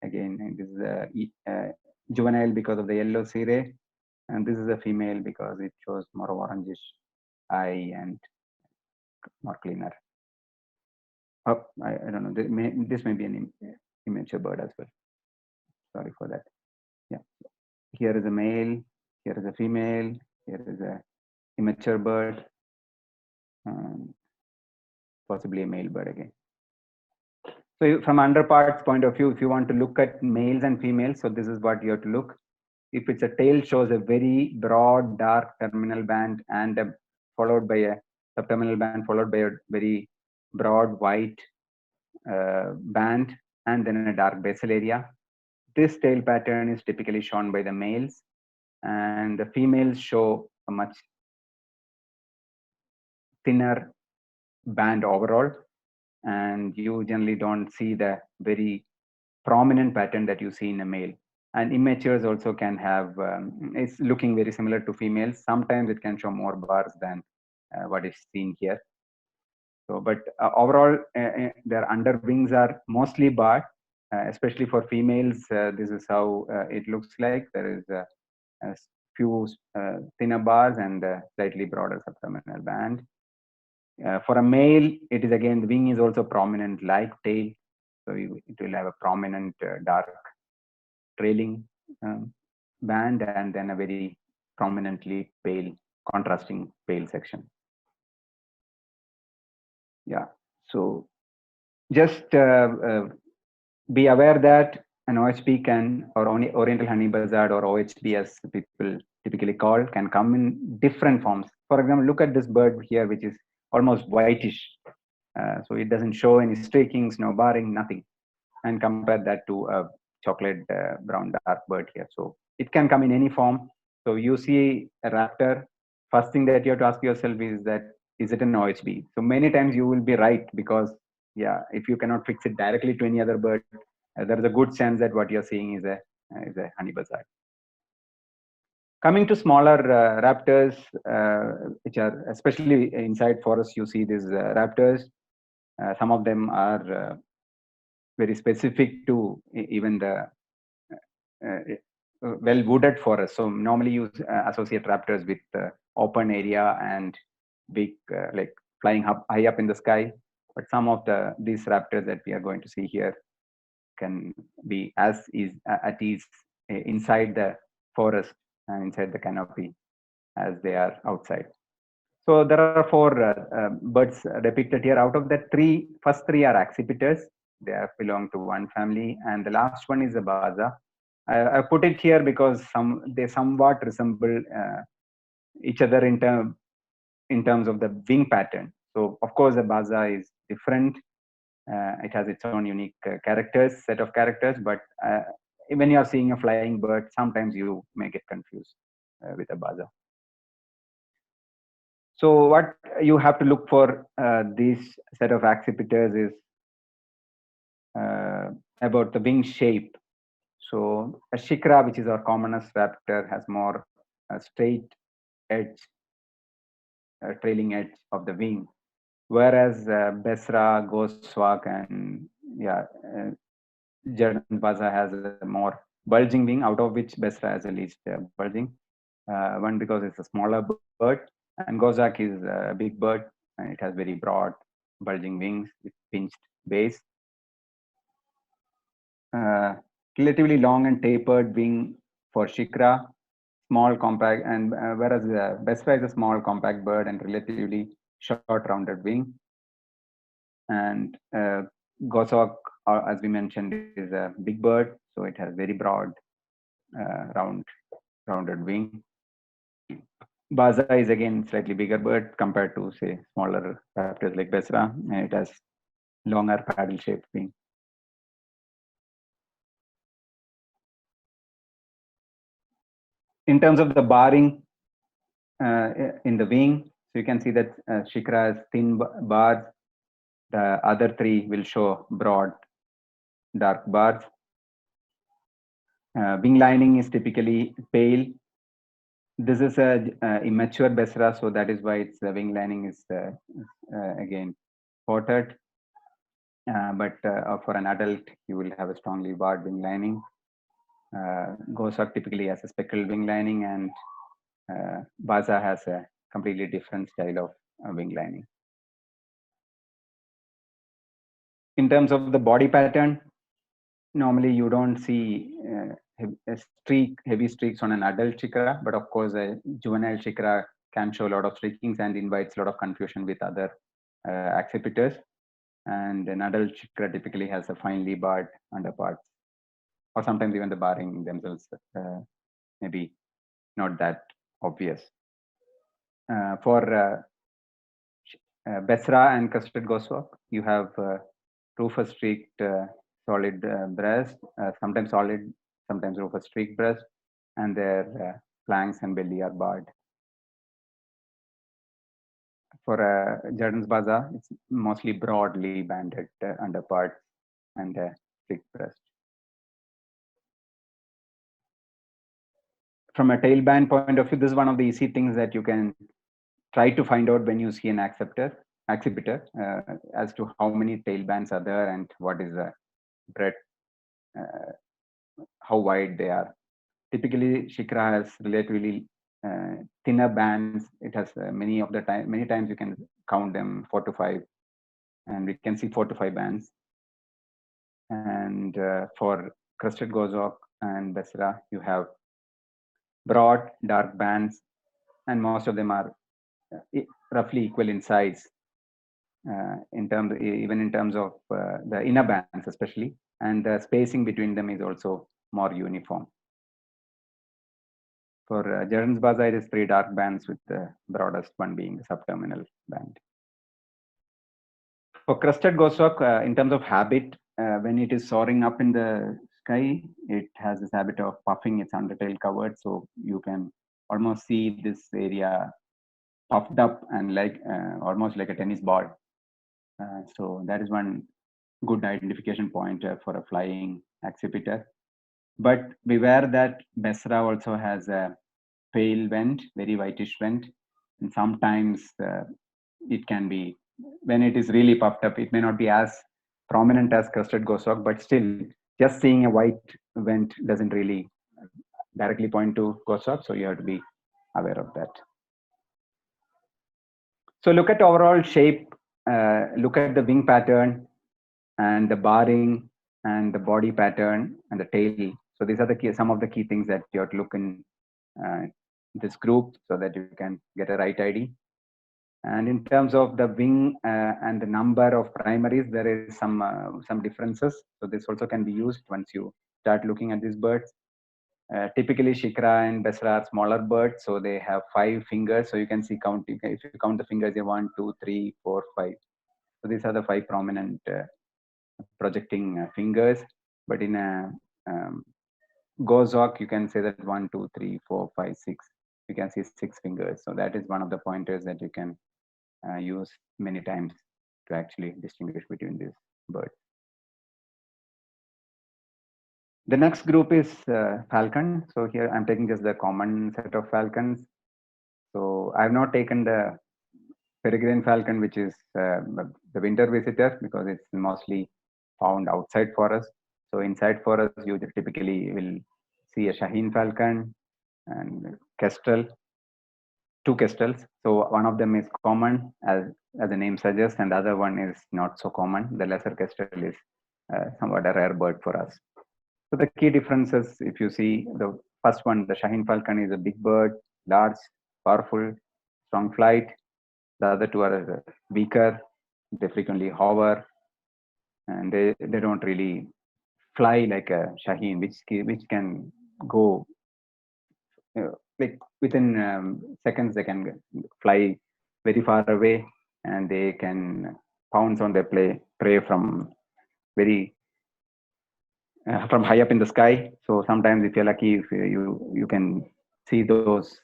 Again, this is juvenile because of the yellow cirrus, and this is a female because it shows more orangish eye and more cleaner. Oh, I don't know. This may be an immature bird as well. Sorry for that. Yeah. Here is a male. Here is a female. Here is a immature bird. Possibly a male bird again. So from underparts point of view, if you want to look at males and females, so this is what you have to look. If it's a tail, shows a very broad dark terminal band and followed by a subterminal band, followed by a very broad white band, and then a dark basal area. This tail pattern is typically shown by the males, and the females show a much thinner band overall, and you generally don't see the very prominent pattern that you see in a male. And immatures also can have, it's looking very similar to females. Sometimes it can show more bars than what is seen here. So, but overall, their under wings are mostly barred, especially for females. This is how it looks like. There is a few thinner bars and a slightly broader subterminal band. For a male, it is again, the wing is also prominent like tail. So it will have a prominent dark trailing band and then a very prominently pale, contrasting pale section. Yeah, so just be aware that an OHB can, or only Oriental honey buzzard, or OHB as people typically call, can come in different forms. For example, look at this bird here, which is almost whitish. So it doesn't show any streakings, no barring, nothing. And compare that to a chocolate brown dark bird here. So it can come in any form. So you see a raptor, first thing that you have to ask yourself is that, is it an OHB? So many times you will be right, because yeah, if you cannot fix it directly to any other bird, there is a good chance that what you're seeing is a honey buzzard. Coming to smaller raptors, which are especially inside forests, you see these raptors. Some of them are very specific to even the well wooded forest. So normally you associate raptors with open area and big, like flying up high up in the sky. But some of these raptors that we are going to see here can be as is at ease inside the forest and inside the canopy as they are outside. So there are four birds depicted here. Out of the first three are Asccipiters. They belong to one family, and the last one is a Baza. I put it here because they somewhat resemble each other in terms of the wing pattern. So of course the Baza is different. It has its own unique set of characters, but when you are seeing a flying bird, sometimes you may get confused with a Baza. So what you have to look for this set of Asccipiters is about the wing shape. So a shikra, which is our commonest raptor, has more straight edge, trailing edge of the wing, whereas Besra, Goswak, and Jerdon Baza has a more bulging wing, out of which Besra has the least bulging. One, because it's a smaller bird, and Gozak is a big bird, and it has very broad bulging wings with pinched base. Relatively long and tapered wing for Shikra, small compact, and whereas Besra is a small compact bird and relatively short rounded wing. And Gosok, as we mentioned, is a big bird, so it has very broad rounded wing. Baza is again slightly bigger bird compared to, say, smaller raptors like Besra, and it has longer paddle-shaped wing. In terms of the barring in the wing, so you can see that Shikra has thin bars. The other three will show broad, dark bars. Wing lining is typically pale. This is a immature Besra, so that is why its wing lining is again spotted. But for an adult, you will have a strongly barred wing lining. Goshawk typically has a speckled wing lining, and Baza has a completely different style of wing lining. In terms of the body pattern, normally you don't see heavy streaks on an adult shikra, but of course a juvenile shikra can show a lot of streakings and invites a lot of confusion with other Asccipiters. And an adult shikra typically has a finely barred underparts, or sometimes even the barring themselves maybe not that obvious. For Besra and crested goshawk, you have rufous streaked solid breast, sometimes solid, sometimes rufous streaked breast, and their flanks and belly are barred. For Jerdon's Baza, it's mostly broadly banded underparts and streaked breast. From a tail band point of view, this is one of the easy things that you can try to find out when you see an Asccipiter, as to how many tail bands are there and what is the breadth, how wide they are. Typically, Shikra has relatively thinner bands. It has many times you can count them 4 to 5, and we can see 4 to 5 bands. And for crested goshawk and Besra, you have broad dark bands, and most of them are roughly equal in size. even in terms of the inner bands especially, and the spacing between them is also more uniform. For Jerdon's Baza, it is 3 dark bands with the broadest one being the subterminal band. For crested goshawk, in terms of habit, when it is soaring up in the sky, it has this habit of puffing its undertail covered, so you can almost see this area puffed up and like almost like a tennis ball. So that is one good identification point for a flying accipiter. But beware that Besra also has a pale vent, very whitish vent, and sometimes it can be, when it is really puffed up, it may not be as prominent as crested goshawk, but still just seeing a white vent doesn't really directly point to goshawk, so you have to be aware of that. So look at overall shape, look at the wing pattern and the barring and the body pattern and the tail. So these are some of the key things that you have to look in this group so that you can get a right ID. And in terms of the wing and the number of primaries, there is some differences. So this also can be used once you start looking at these birds. Typically, Shikra and Besra are smaller birds, so they have 5 fingers. So you can see if you count the fingers, you have 1, 2, 3, 4, 5. So these are the 5 prominent projecting fingers. But in a goshawk, you can say that 1, 2, 3, 4, 5, 6. You can see 6 fingers. So that is one of the pointers that you can use many times to actually distinguish between these birds. The next group is falcon. So here I'm taking just the common set of falcons. So I've not taken the peregrine falcon, which is the winter visitor, because it's mostly found outside forest. So inside forest, you typically will see a Shaheen falcon and kestrel, 2 kestrels. So one of them is common, as the name suggests, and the other one is not so common. The lesser kestrel is somewhat a rare bird for us. So the key differences, if you see the first one, the Shaheen falcon is a big bird, large, powerful, strong flight. The other 2 are weaker. They frequently hover, and they don't really fly like a Shaheen, which can go like within seconds. They can fly very far away, and they can pounce on their prey from from high up in the sky. So sometimes, if you're lucky, if you can see those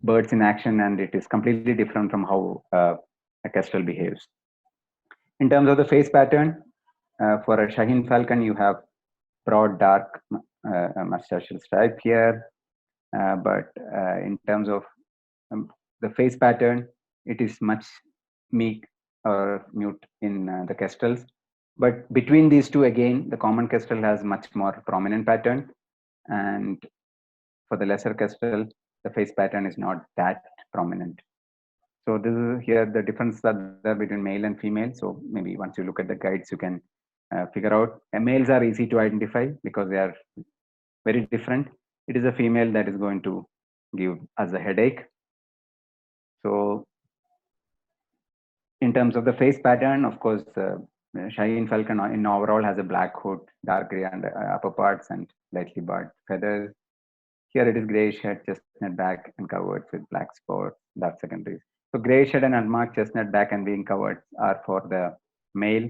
birds in action, and it is completely different from how a kestrel behaves. In terms of the face pattern, for a Shaheen falcon, you have broad, dark mustachial stripe here. But in terms of the face pattern, it is much meek or mute in the kestrels. But between these 2, again, the common kestrel has much more prominent pattern, and for the lesser kestrel, the face pattern is not that prominent. So this is here the difference that there between male and female. So maybe once you look at the guides, you can figure out. Males are easy to identify because they are very different. It is a female that is going to give us a headache. So in terms of the face pattern, of course, Shaheen falcon in overall has a black hood, dark gray and upper parts, and lightly barred feathers. Here it is grayish head, chestnut back, and covered with black spots, dark secondaries. So grayish head and unmarked chestnut back and being covered are for the male,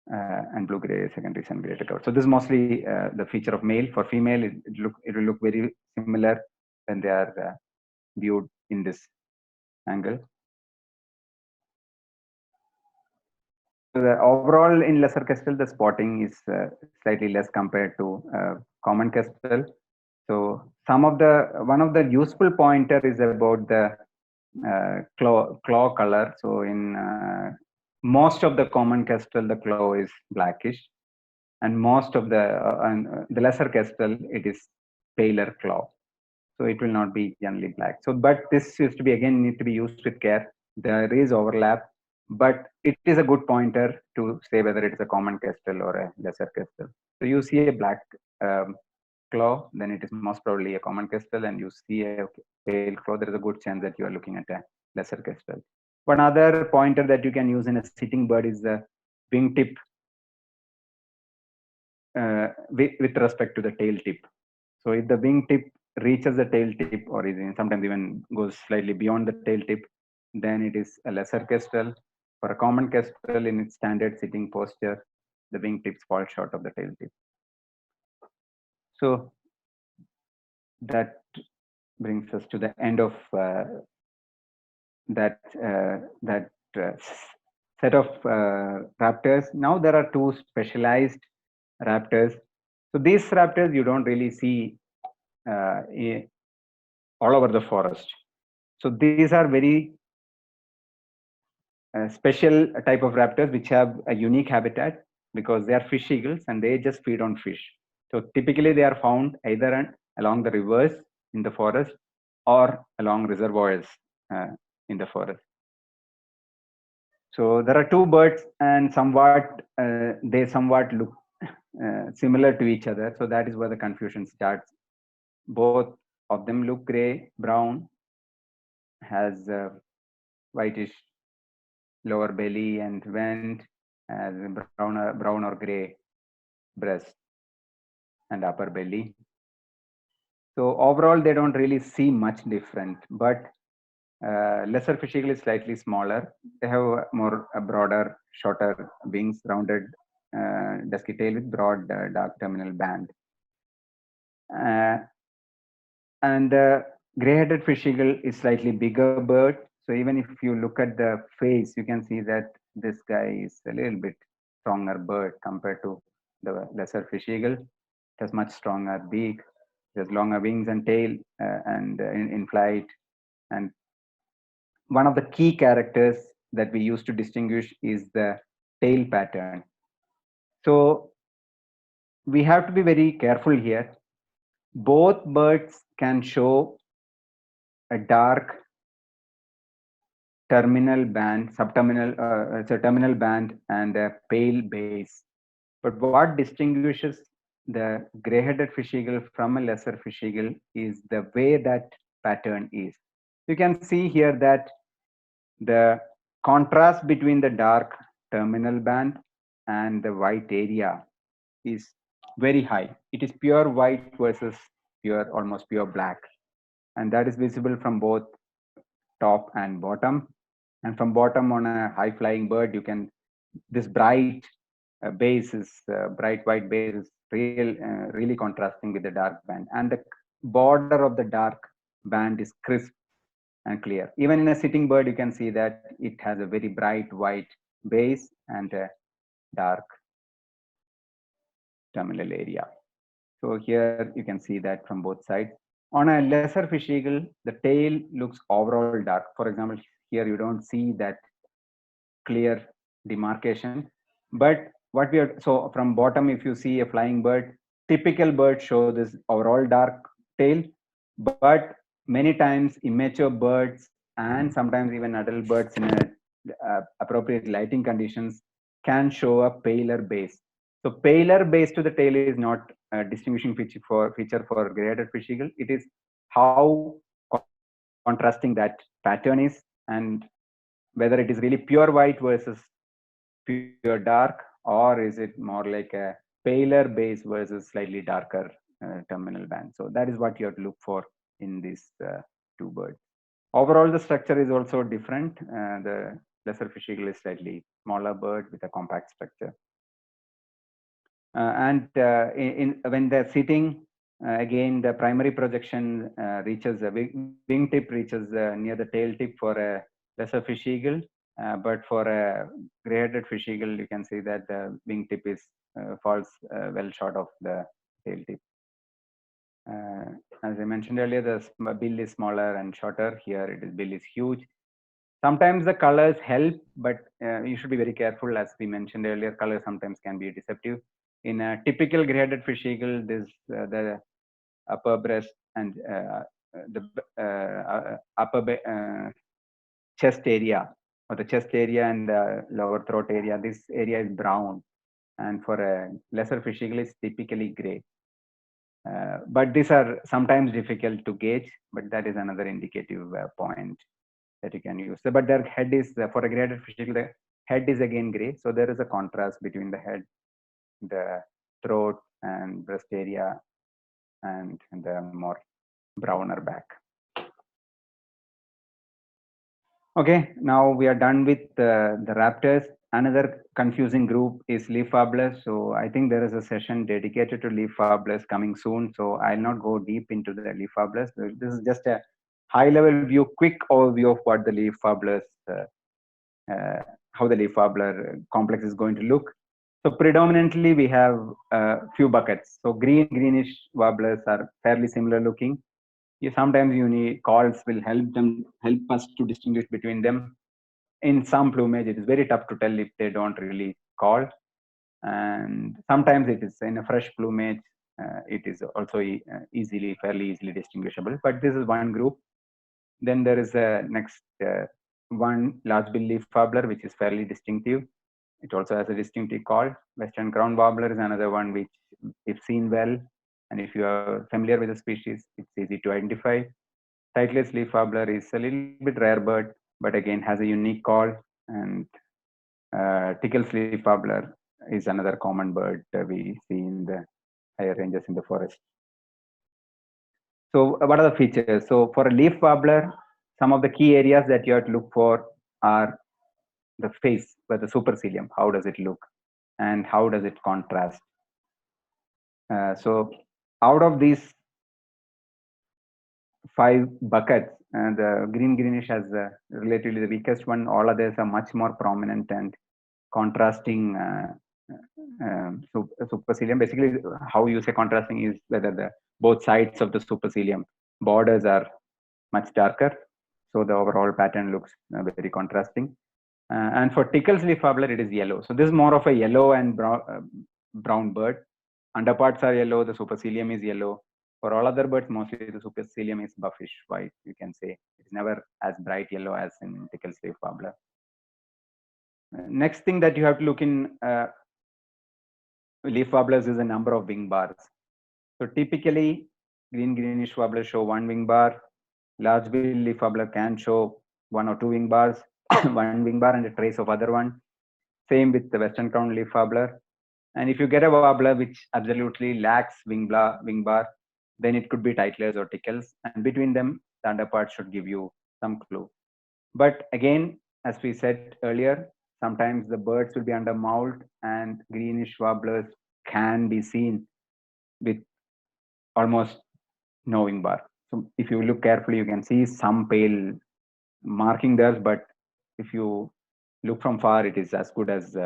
and blue-gray secondaries and gray covered. So this is mostly the feature of male. For female, it will look very similar when they are viewed in this angle. So the overall in lesser kestrel, the spotting is slightly less compared to common kestrel. So one of the useful pointer is about the claw color. So in most of the common kestrel, the claw is blackish, and most of the lesser kestrel, it is paler claw. So it will not be generally black. So, but this used to be again need to be used with care. There is overlap, but it is a good pointer to say whether it is a common kestrel or a lesser kestrel. So you see a black claw, then it is most probably a common kestrel, and you see a pale claw, there is a good chance that you are looking at a lesser kestrel. One other pointer that you can use in a sitting bird is the wingtip with respect to the tail tip. So if the wingtip reaches the tail tip, or sometimes even goes slightly beyond the tail tip, then it is a lesser kestrel. For a common kestrel in its standard sitting posture, the wingtips fall short of the tail tip. So that brings us to the end of that set of raptors. Now there are two specialized raptors. So these raptors you don't really see all over the forest. So these are very special type of raptors which have a unique habitat because they are fish eagles and they just feed on fish. So typically they are found either along the rivers in the forest or along reservoirs in the forest. So there are two birds and they somewhat look similar to each other. So that is where the confusion starts. Both of them look gray, brown, has whitish lower belly and vent, has brown or gray breast and upper belly. So overall, they don't really see much different, but lesser fish eagle is slightly smaller. They have a broader, shorter wings, rounded, dusky tail with broad, dark terminal band. And the gray-headed fish eagle is slightly bigger bird. So even if you look at the face, you can see that this guy is a little bit stronger bird compared to the lesser fish eagle. It has much stronger beak, it has longer wings and tail and in flight. And one of the key characters that we use to distinguish is the tail pattern. So we have to be very careful here. Both birds can show a dark terminal band, terminal band and a pale base. But what distinguishes the gray-headed fish eagle from a lesser fish eagle is the way that pattern is. You can see here that the contrast between the dark terminal band and the white area is very high. It is pure white versus almost pure black. And that is visible from both top and bottom. And from bottom on a high flying bird, this bright base is bright white base is really contrasting with the dark band, and the border of the dark band is crisp and clear. Even in a sitting bird, you can see that it has a very bright white base and a dark terminal area. So here you can see that from both sides. On a lesser fish eagle, the tail looks overall dark. For example, here you don't see that clear demarcation. But so from bottom, if you see a flying bird, typical birds show this overall dark tail, but many times immature birds and sometimes even adult birds in appropriate lighting conditions can show a paler base. So paler base to the tail is not a distinguishing feature for gray-headed fish eagle. It is how contrasting that pattern is, and whether it is really pure white versus pure dark, or is it more like a paler base versus slightly darker terminal band. So that is what you have to look for in these two birds. Overall, the structure is also different. The lesser fish eagle is slightly smaller bird with a compact structure. When they're sitting, again, the primary projection reaches the wingtip reaches near the tail tip for a lesser fish eagle. But for a gray-headed fish eagle, you can see that the wingtip falls well short of the tail tip. As I mentioned earlier, the bill is smaller and shorter. Here, bill is huge. Sometimes the colors help, but you should be very careful. As we mentioned earlier, color sometimes can be deceptive. In a typical gray-headed fish eagle, the upper breast and the upper chest area, or the chest area and the lower throat area, this area is brown, and for a lesser fish eagle, it's typically gray. But these are sometimes difficult to gauge, but that is another indicative point. that you can use. So, but their head is, for a graded fish eagle, the head is again gray. So there is a contrast between the head, the throat and breast area, and the more browner back. Okay, now we are done with the raptors. Another confusing group is leaf warblers. So I think there is a session dedicated to leaf warblers coming soon. So I'll not go deep into the leaf warblers. This is just a high-level view, quick overview of what the leaf warblers, how the leaf warbler complex is going to look. So predominantly we have a few buckets. So greenish warblers are fairly similar looking. Sometimes unique calls will help us to distinguish between them. In some plumage, it is very tough to tell if they don't really call, and sometimes it is in a fresh plumage. It is also fairly easily distinguishable. But this is one group. Then there is a next one large bill leaf warbler, which is fairly distinctive. It also has a distinctive call. Western crown warbler is another one which, if seen well, and if you are familiar with the species, it's easy to identify. Titled leaf warbler is a little bit rare bird, but again has a unique call. And Tickle's leaf warbler is another common bird that we see in the higher ranges in the forest. So what are the features? So for a leaf warbler, some of the key areas that you have to look for are the face, where the supercilium, how does it look, and how does it contrast? So out of these 5 buckets, the greenish has relatively the weakest one. All others are much more prominent and contrasting supercilium. Basically, how you say contrasting is whether the both sides of the supercilium borders are much darker, so the overall pattern looks very contrasting. And for Tickle's leaf warbler, it is yellow. So this is more of a yellow and brown bird. Underparts are yellow, the supercilium is yellow. For all other birds, mostly the supercilium is buffish white, you can say. It's never as bright yellow as in Tickle's leaf warbler. Next thing that you have to look in leaf warblers is the number of wing bars. So typically, greenish warblers show 1 wing bar. Large bill leaf warbler can show 1 or 2 wing bars, 1 wing bar and a trace of other one. Same with the western crown leaf warbler. And if you get a warbler which absolutely lacks wing bar, then it could be titlers or tickles. And between them, the underpart should give you some clue. But again, as we said earlier, sometimes the birds will be under moult, and greenish warblers can be seen with almost no wing bar. So if you look carefully, you can see some pale marking there, but if you look from far, it is as good as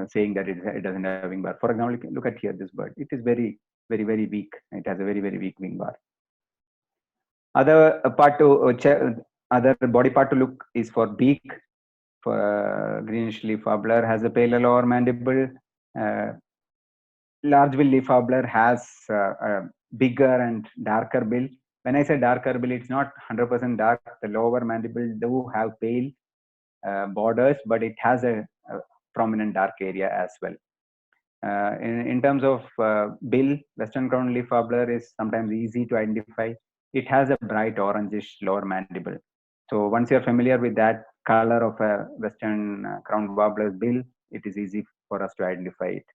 saying that it doesn't have a wing bar. For example, look at here, this bird. It is very weak. It has a very weak wing bar. Other body part to look is for beak. For greenish leaf warbler has a paler lower mandible. Large bill leaf warbler has a bigger and darker bill. When I say darker bill, it's not 100% dark. The lower mandible do have pale borders, but it has a prominent dark area as well. In terms of bill, western crown leaf warbler is sometimes easy to identify. It has a bright orangish lower mandible. So once you're familiar with that color of a western crown warbler's bill, it is easy for us to identify it.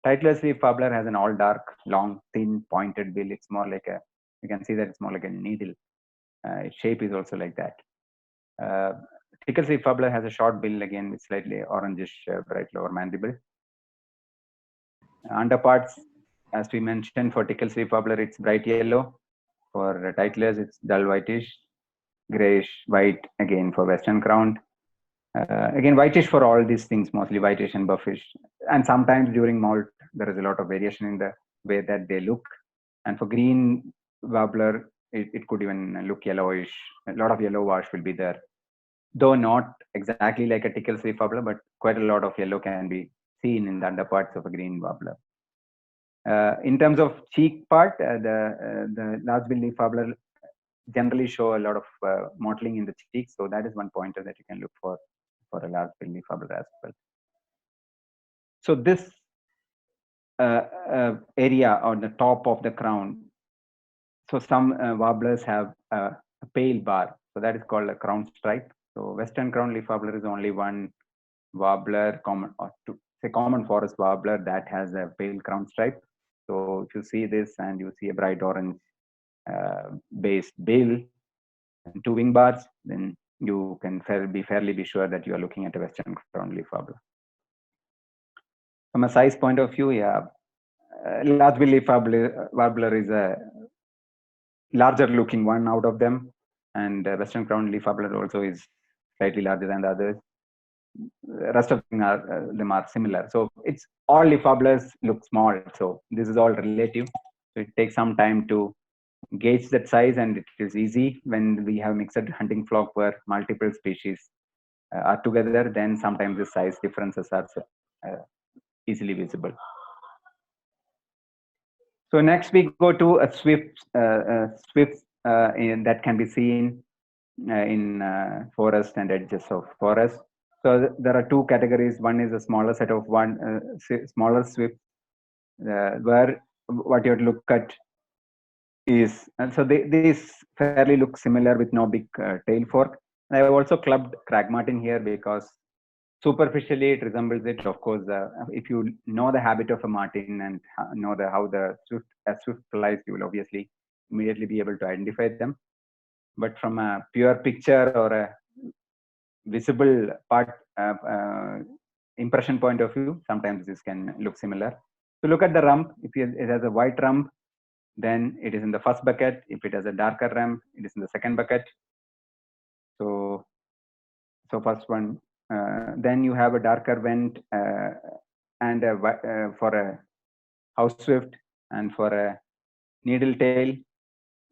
Titled leaf warbler has an all dark, long, thin, pointed bill. It's more like a, you can see that it's more like a needle. Its shape is also like that. Tickle's leaf warbler has a short bill, again with slightly orangish, bright lower mandible. Underparts, as we mentioned, for Tickle's leaf warbler, it's bright yellow. For titlers, it's dull whitish, grayish white, again for western crown. Again, whitish for all these things, mostly whitish and buffish. And sometimes during molt, there is a lot of variation in the way that they look. And for green warbler, it could even look yellowish. A lot of yellow wash will be there. Though not exactly like a Tickle's leaf warbler, but quite a lot of yellow can be seen in the underparts of a green warbler. In terms of cheek part, the large bill leaf warbler generally show a lot of mottling in the cheeks. So that is one pointer that you can look for a large bill leaf warbler as well. So this area on the top of the crown, so some warblers have a pale bar. So that is called a crown stripe. So Western crown leaf warbler is only one warbler, common forest warbler that has a pale crown stripe. So if you see this and you see a bright orange based bill and 2 wing bars, then you can fairly be sure that you are looking at a Western crown leaf warbler. From a size point of view, yeah, large bill leaf warbler is a larger looking one out of them, and Western crown leaf warbler also is slightly larger than the others. The rest of them are similar. So it's all leaf warblers look small. So this is all relative. So it takes some time to gauge that size, and it is easy when we have mixed hunting flock where multiple species are together. Then sometimes the size differences are easily visible. So next we go to a swifts that can be seen in forest and edges of forest. So there are two categories. One is a smaller set of smaller swift, where what you look at is, and so these fairly look similar with no big tail fork. And I have also clubbed crag martin here because superficially it resembles it. Of course, if you know the habit of a martin and know how the swift flies, you will obviously immediately be able to identify them. But from a pure picture or a visible part impression point of view, sometimes this can look similar. So look at the rump. If it has a white rump, then it is in the first bucket. If it has a darker rump, it is in the second bucket. So first one, then you have a darker vent and for a house swift, and for a needle tail,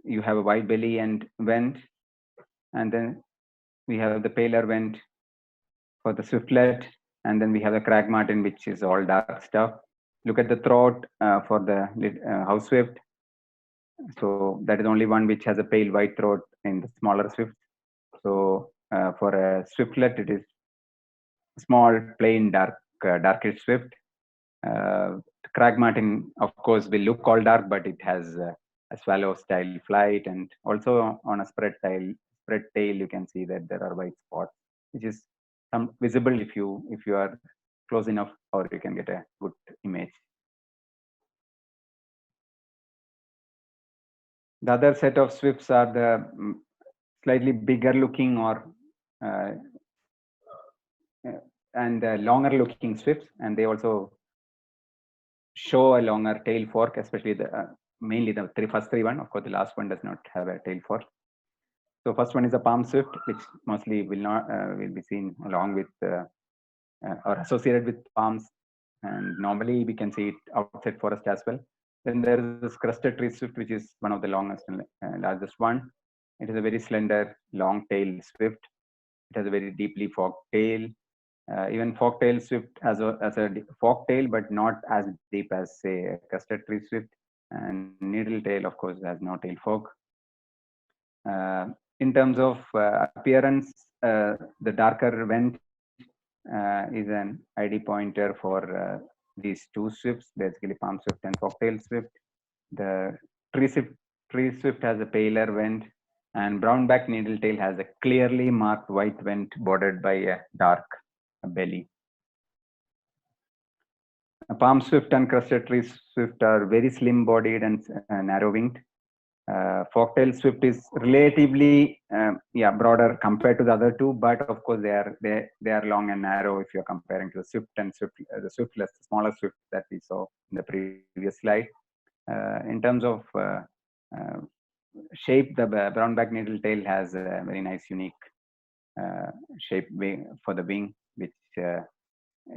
you have a white belly and vent, and then we have the paler vent for the swiftlet, and then we have the crag martin, which is all dark stuff. Look at the throat for the house swift. So that is only one which has a pale white throat in the smaller swift. So for a swiftlet, it is small, plain, darkish swift. Crag martin, of course, will look all dark, but it has a swallow style flight, and also on a spread tail, you can see that there are white spots, which is visible if you are close enough, or you can get a good image. The other set of swifts are the slightly bigger looking or and longer looking swifts, and they also show a longer tail fork, especially the mainly the first three one. Of course, the last one does not have a tail fork. So first one is a palm swift, which mostly will be seen along with or associated with palms, and normally we can see it outside forest as well. Then there is this crested tree swift, which is one of the longest and largest one. It is a very slender, long tail swift. It has a very deeply forked tail. Even fork-tail swift has a fork tail, but not as deep as, say, a crested tree swift. And needle tail, of course, has no tail fork. In terms of appearance, the darker vent is an ID pointer for these two swifts, basically palm swift and fork-tail swift. The tree swift has a paler vent, and brown-back needle tail has a clearly marked white vent bordered by a dark belly. Palm swift and crested tree swift are very slim bodied and narrow winged. Fork-tail swift is relatively broader compared to the other two, but of course they are long and narrow if you're comparing to the swift and the swiftless, the smaller swift that we saw in the previous slide. In terms of shape, the brown-back needle tail has a very nice unique shape for the wing, which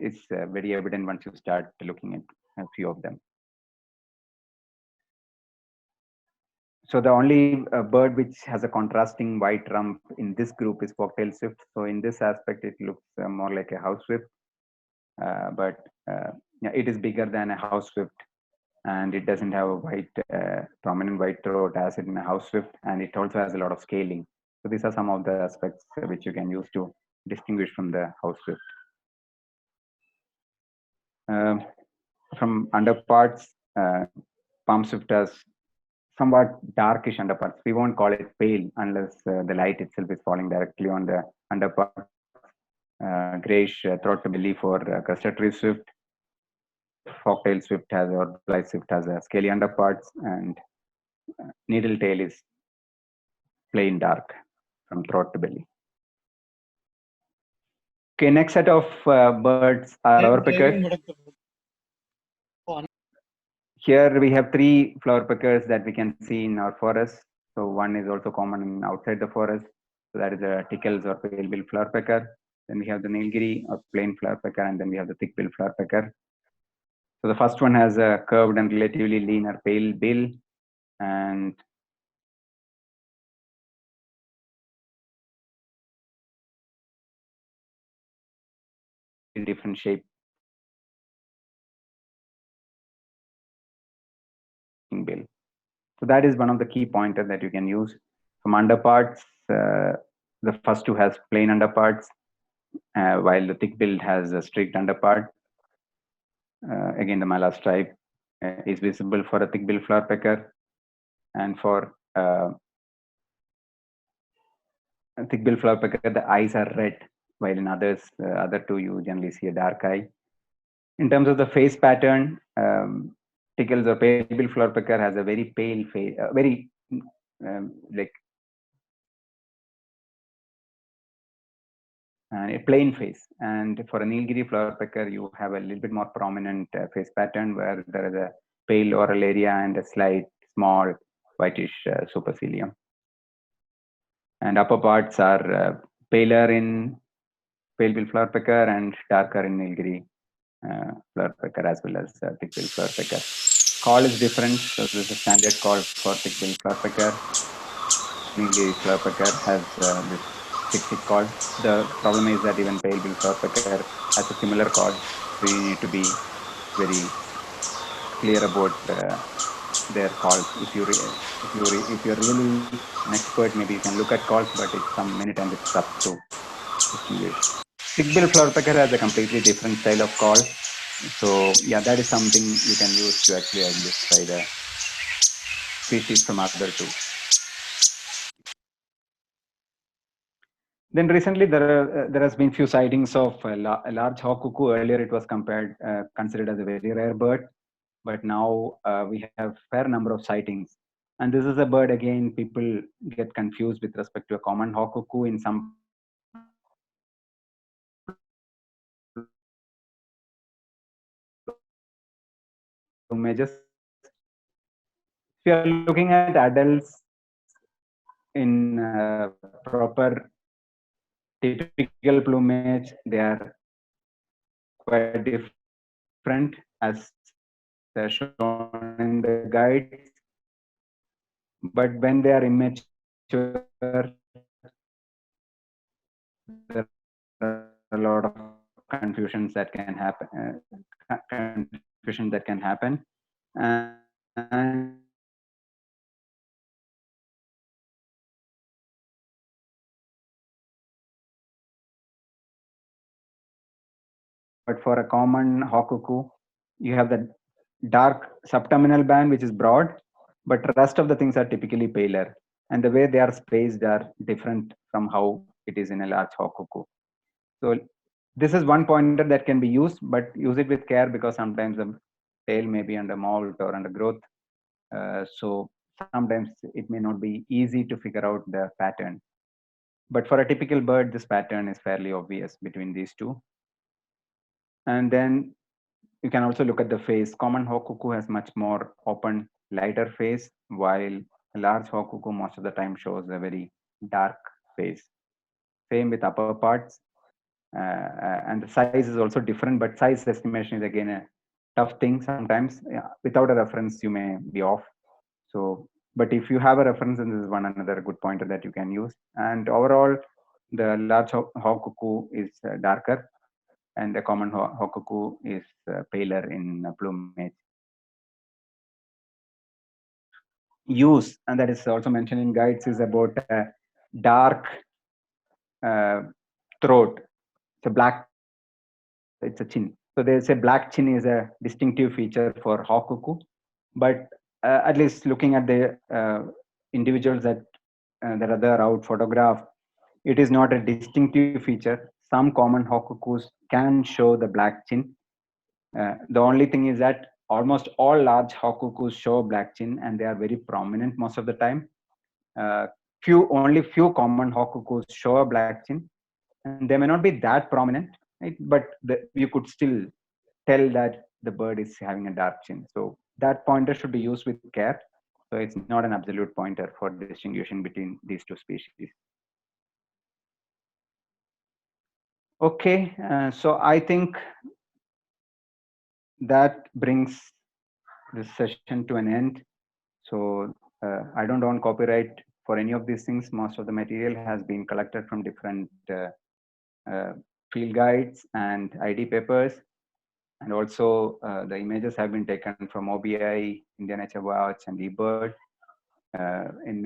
is very evident once you start looking at a few of them. So the only bird which has a contrasting white rump in this group is fork-tail swift. So in this aspect, it looks more like a house swift, but it is bigger than a house swift, and it doesn't have a white prominent white throat as in a house swift, and it also has a lot of scaling. So these are some of the aspects which you can use to distinguish from the house swift. From underparts, palm swift has somewhat darkish underparts. We won't call it pale unless the light itself is falling directly on the underpart. Grayish throat to belly for crested tree swift. Forktail swift has, or fly swift has a scaly underparts, and needle tail is plain dark from throat to belly. Okay, next set of birds are flower peckers. Here we have 3 flower peckers that we can see in our forest. So one is also common outside the forest. So that is a tickles or pale-bill flower pecker. Then we have the Nilgiri or plain flower pecker, and then we have the thick bill flower pecker. So the first one has a curved and relatively leaner pale bill, and different shape bill. So that is one of the key pointers that you can use. From underparts, the first two has plain underparts, while the thick bill has a streaked underpart. Again, the mala stripe is visible for a thick bill flower pecker, and for a thick bill flower pecker, the eyes are red, while in others, other two, you generally see a dark eye. In terms of the face pattern, tickles or pale bill flower pecker has a very pale face, very like a plain face. And for a Nilgiri flower pecker, you have a little bit more prominent face pattern where there is a pale oral area and a slight small whitish supercilium. And upper parts are paler in pale bill flower pecker and darker in Nilgiri flower pecker, as well as thick bill flower pecker. Call is different. So this is a standard call for thick bill flower pecker. Nilgiri flower pecker has this thick call. The problem is that even pale bill flower pecker has a similar call. So you need to be very clear about their calls. If you're really an expert, maybe you can look at calls, but it's some many times it's tough to distinguish. Thick bill flower pecker has a completely different style of call. So yeah, that is something you can use to actually identify the species from other two. Then recently there has been few sightings of a large hawk cuckoo. Earlier it was considered as a very rare bird, but now we have fair number of sightings. And this is a bird, again, people get confused with respect to a common hawk cuckoo. In some images, if you are looking at adults in proper typical plumage, they are quite different as shown in the guides. But when they are immature, there are a lot of confusions that can happen. And but for a common hawk cuckoo, you have the dark subterminal band, which is broad, but the rest of the things are typically paler. And the way they are spaced are different from how it is in a large hawk cuckoo. So this is one pointer that can be used, but use it with care, because sometimes the tail may be under molt or under growth. So sometimes it may not be easy to figure out the pattern. But for a typical bird, this pattern is fairly obvious between these two. And then you can also look at the face. Common hawk cuckoo has much more open, lighter face, while a large hawk cuckoo most of the time shows a very dark face. Same with upper parts. And the size is also different, but size estimation is again a tough thing sometimes. Without a reference, you may be off. So, but if you have a reference, then this is another good pointer that you can use. And overall, the large hawk cuckoo is darker, and the common hawk cuckoo is paler in plumage. Use, and that is also mentioned in guides, is about dark throat. It's a chin. So they say black chin is a distinctive feature for hawk cuckoo, but at least looking at the individuals that are there out photographed, it is not a distinctive feature. Some common hawk-cuckoos can show the black chin. The only thing is that almost all large hawk-cuckoos show black chin, and they are very prominent most of the time. Only few common hawk-cuckoos show a black chin, and they may not be that prominent, right? But you could still tell that the bird is having a dark chin. So that pointer should be used with care. So it's not an absolute pointer for distinguishing between these two species. Okay, so I think that brings this session to an end. So I don't own copyright for any of these things. Most of the material has been collected from different field guides and ID papers. And also the images have been taken from OBI, Indian Nature Watch, and eBird. In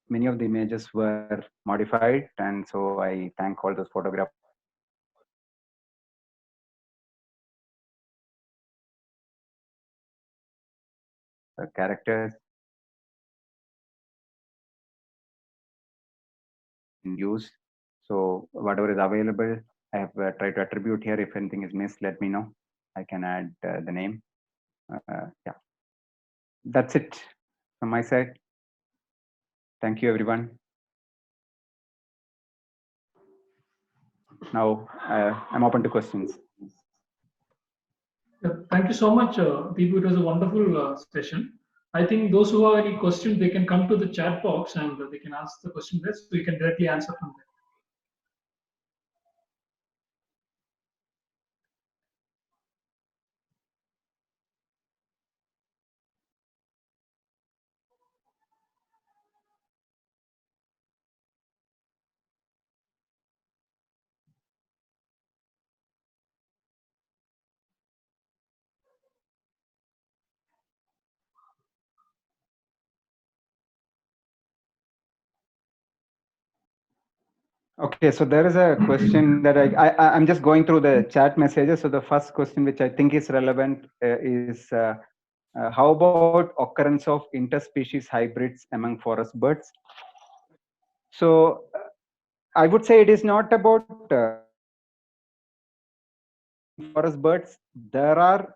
many of the images were modified, and so I thank all those photographers characters in use. So whatever is available, I have tried to attribute here. If anything is missed, let me know. I can add the name. Yeah, that's it from my side. Thank you, everyone. Now I'm open to questions. Yeah, thank you so much, Dipu. It was a wonderful session. I think those who have any questions, they can come to the chat box and they can ask the question there, so we can directly answer from there. Okay, so there is a question that I'm just going through the chat messages. So the first question, which I think is relevant, is how about occurrence of interspecies hybrids among forest birds? So I would say it is not about forest birds. There are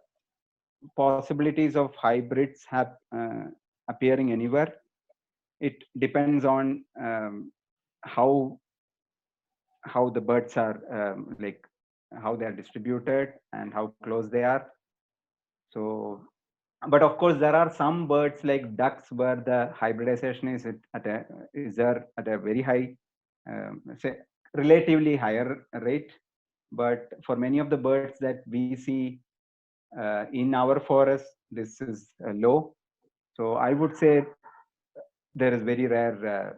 possibilities of hybrids appearing anywhere. It depends on how the birds are like how they are distributed and how close they are. So but of course there are some birds like ducks where the hybridization is at a very high say relatively higher rate. But for many of the birds that we see in our forest, this is low. So I would say there is very rare,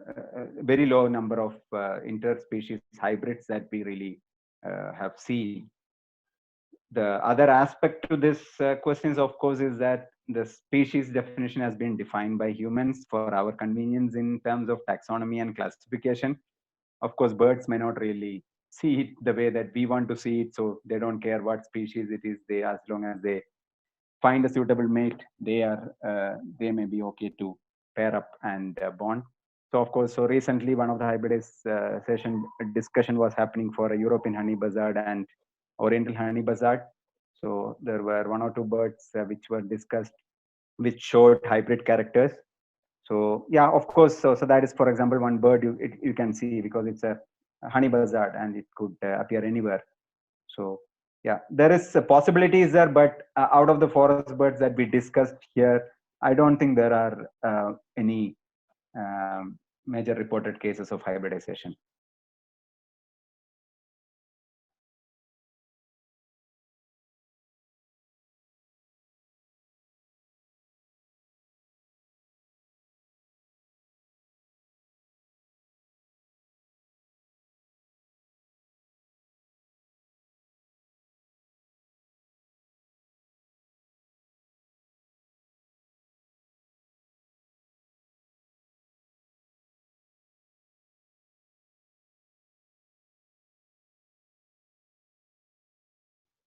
very low number of interspecies hybrids that we really have seen. The other aspect to this question, of course, is that the species definition has been defined by humans for our convenience in terms of taxonomy and classification. Of course, birds may not really see it the way that we want to see it, so they don't care what species it is. They, as long as they find a suitable mate, they may be okay to pair up and bond. So of course, so recently one of the hybridization discussion was happening for a European honey buzzard and Oriental honey buzzard. So there were one or two birds which were discussed, which showed hybrid characters. So yeah, of course. So that is, for example, one bird you can see because it's a honey buzzard and it could appear anywhere. So yeah, there is possibilities there, but out of the forest birds that we discussed here, I don't think there are any major reported cases of hybridization.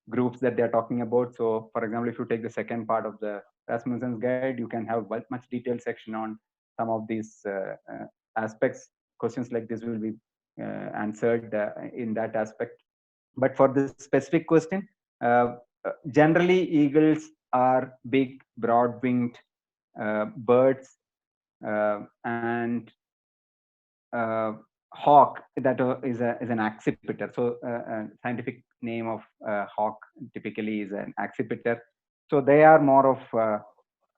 Groups that they're talking about. So for example, if you take the second part of the Rasmussen's guide, you can have much detailed section on some of these aspects. Questions like this will be answered in that aspect. But for this specific question, generally eagles are big, broad-winged birds, and hawk, that is an accipiter. So scientific name of hawk typically is an accipiter. So they are more of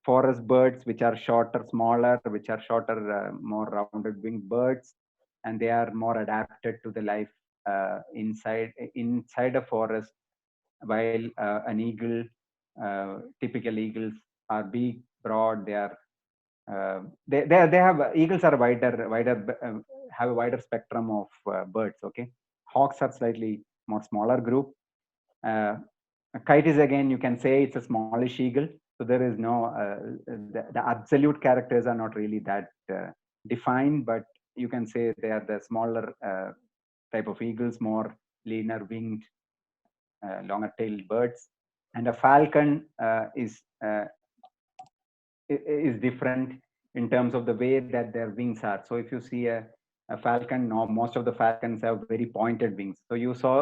forest birds, which are shorter, smaller, which are shorter, more rounded winged birds, and they are more adapted to the life inside a forest. While an eagle, typical eagles are big, broad. They are they have eagles are wider have a wider spectrum of birds. Okay, hawks are slightly more smaller group. A kite is, again, you can say it's a smallish eagle. So there is no the absolute characters are not really that defined, but you can say they are the smaller type of eagles, more leaner winged, longer tailed birds. And a falcon is different in terms of the way that their wings are. So if you see a falcon, no, most of the falcons have very pointed wings. So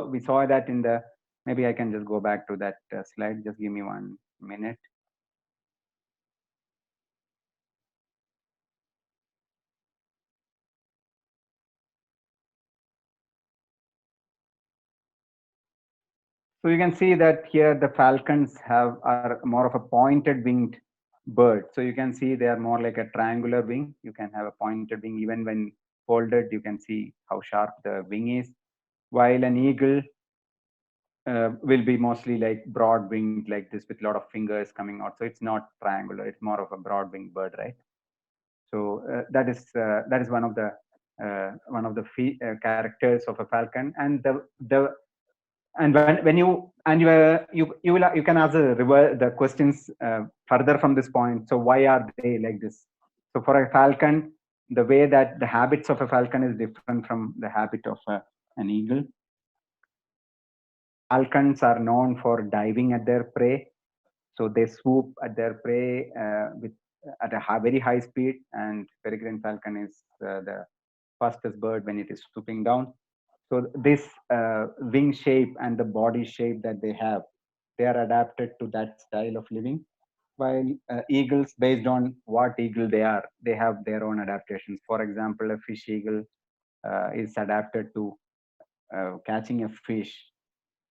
we saw that in the, maybe I can just go back to that slide. Just give me 1 minute. So you can see that here the falcons are more of a pointed winged bird. So you can see they are more like a triangular wing. You can have a pointed wing even when folded. You can see how sharp the wing is. While an eagle will be mostly like broad winged like this with a lot of fingers coming out. So it's not triangular. It's more of a broad winged bird, right? So that is one of the characters of a falcon. And and when you can ask the questions further from this point. So why are they like this? So for a falcon, the way that the habits of a falcon is different from the habit of an eagle. Falcons are known for diving at their prey. So they swoop at their prey at a very high speed, and peregrine falcon is the fastest bird when it is swooping down. So this wing shape and the body shape that they have, they are adapted to that style of living. While eagles, based on what eagle they have their own adaptations. For example, a fish eagle is adapted to catching a fish,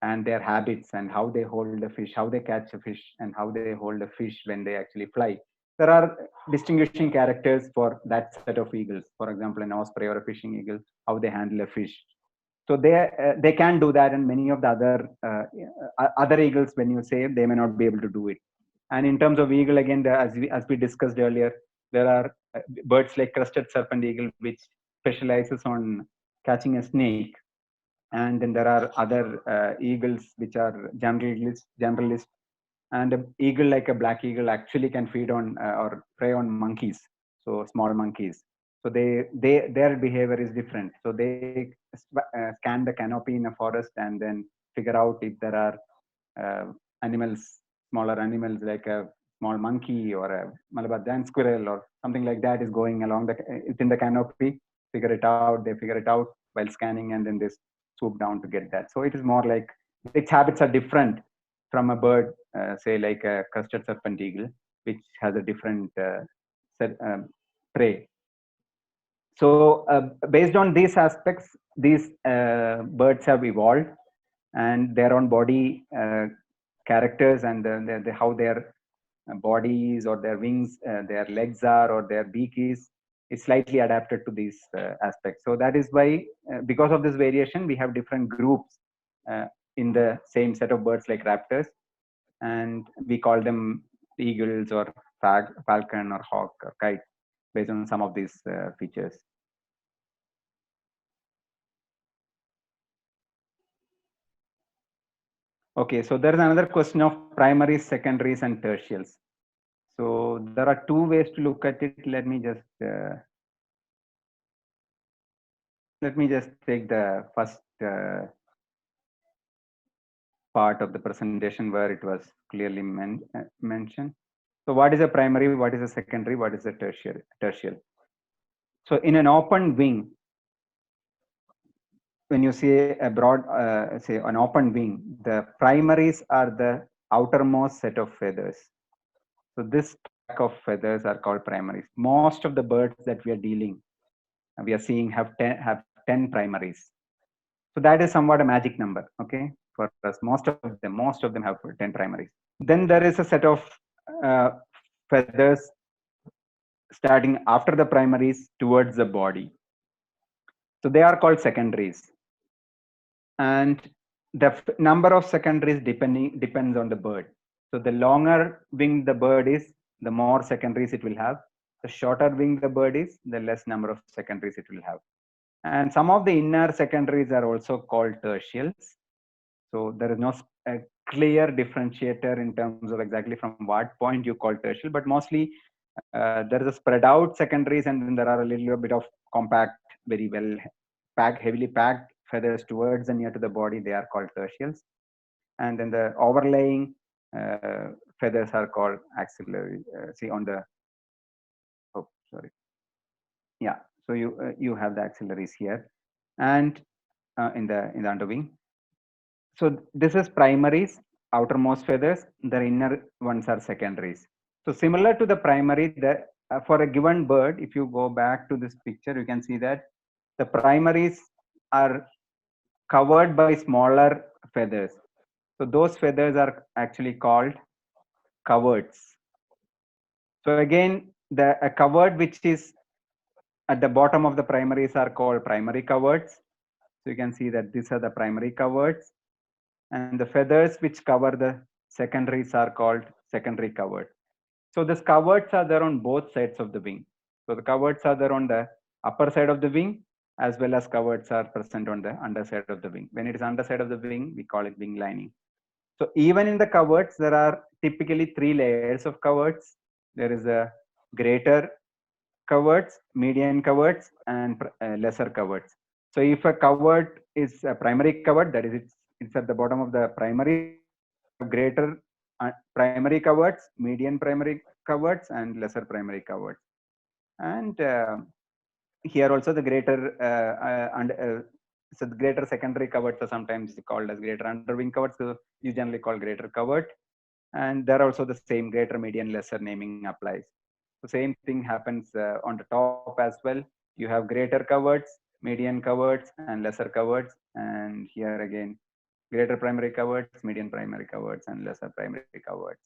and their habits and how they hold a fish, how they catch a fish, and how they hold a fish when they actually fly. There are distinguishing characters for that set of eagles. For example, an osprey or a fishing eagle, how they handle a fish. So they can do that, and many of the other eagles, when you say, they may not be able to do it. And in terms of eagle, again, as we discussed earlier, there are birds like crested serpent eagle, which specializes on catching a snake. And then there are other eagles which are generalist. And an eagle like a black eagle actually can feed on or prey on monkeys, so small monkeys. So their behavior is different. So they scan the canopy in a forest and then figure out if there are smaller animals like a small monkey or a Malabar giant squirrel or something like that is going along within the canopy. They figure it out while scanning, and then they swoop down to get that. So it is more like its habits are different from a bird, say like a crested serpent eagle, which has a different prey. So based on these aspects, these birds have evolved, and their own body characters and how their bodies or their wings, their legs are, or their beak is slightly adapted to these aspects. So that is why, because of this variation, we have different groups in the same set of birds like raptors, and we call them eagles or falcon or hawk or kite based on some of these features. Okay, so there is another question of primaries, secondaries, and tertials. So there are two ways to look at it. Let me just take the first part of the presentation where it was clearly mentioned. So what is a primary, what is a secondary, what is a tertiary? So in an open wing, when you say a broad, say an open wing, the primaries are the outermost set of feathers. So this stack of feathers are called primaries. Most of the birds that we are seeing have 10 primaries. So that is somewhat a magic number, okay, for us. Most of them have 10 primaries. Then there is a set of feathers starting after the primaries towards the body. So they are called secondaries. And the number of secondaries depends on the bird. So the longer wing the bird is, the more secondaries it will have. The shorter wing the bird is, the less number of secondaries it will have. And some of the inner secondaries are also called tertials. So there is no clear differentiator in terms of exactly from what point you call tertial, but mostly there is a spread out secondaries, and then there are a little bit of compact, very well packed, heavily packed feathers towards and near to the body. They are called tertials. And then the overlaying feathers are called axillary. See on the, oh, sorry. Yeah, so you have the axillaries here, and in the underwing. So this is primaries, outermost feathers. The inner ones are secondaries. So similar to the primary, for a given bird, if you go back to this picture, you can see that the primaries are covered by smaller feathers. So those feathers are actually called coverts. So again, a covert which is at the bottom of the primaries are called primary coverts. So you can see that these are the primary coverts, and the feathers which cover the secondaries are called secondary coverts. So the coverts are there on both sides of the wing. So the coverts are there on the upper side of the wing, as well as coverts are present on the underside of the wing. When it is underside of the wing, we call it wing lining. So even in the coverts, there are typically 3 layers of coverts. There is a greater coverts, median coverts, and lesser coverts. So if a covert is a primary covert, that is it's at the bottom of the primary, greater primary coverts, median primary coverts, and lesser primary coverts. And here also the greater so the greater secondary coverts are sometimes called as greater underwing coverts. So you generally call greater covert, and there also the same greater, median, lesser naming applies. The same thing happens on the top as well. You have greater coverts, median coverts, and lesser coverts. And here again, greater primary coverts, median primary coverts, and lesser primary coverts.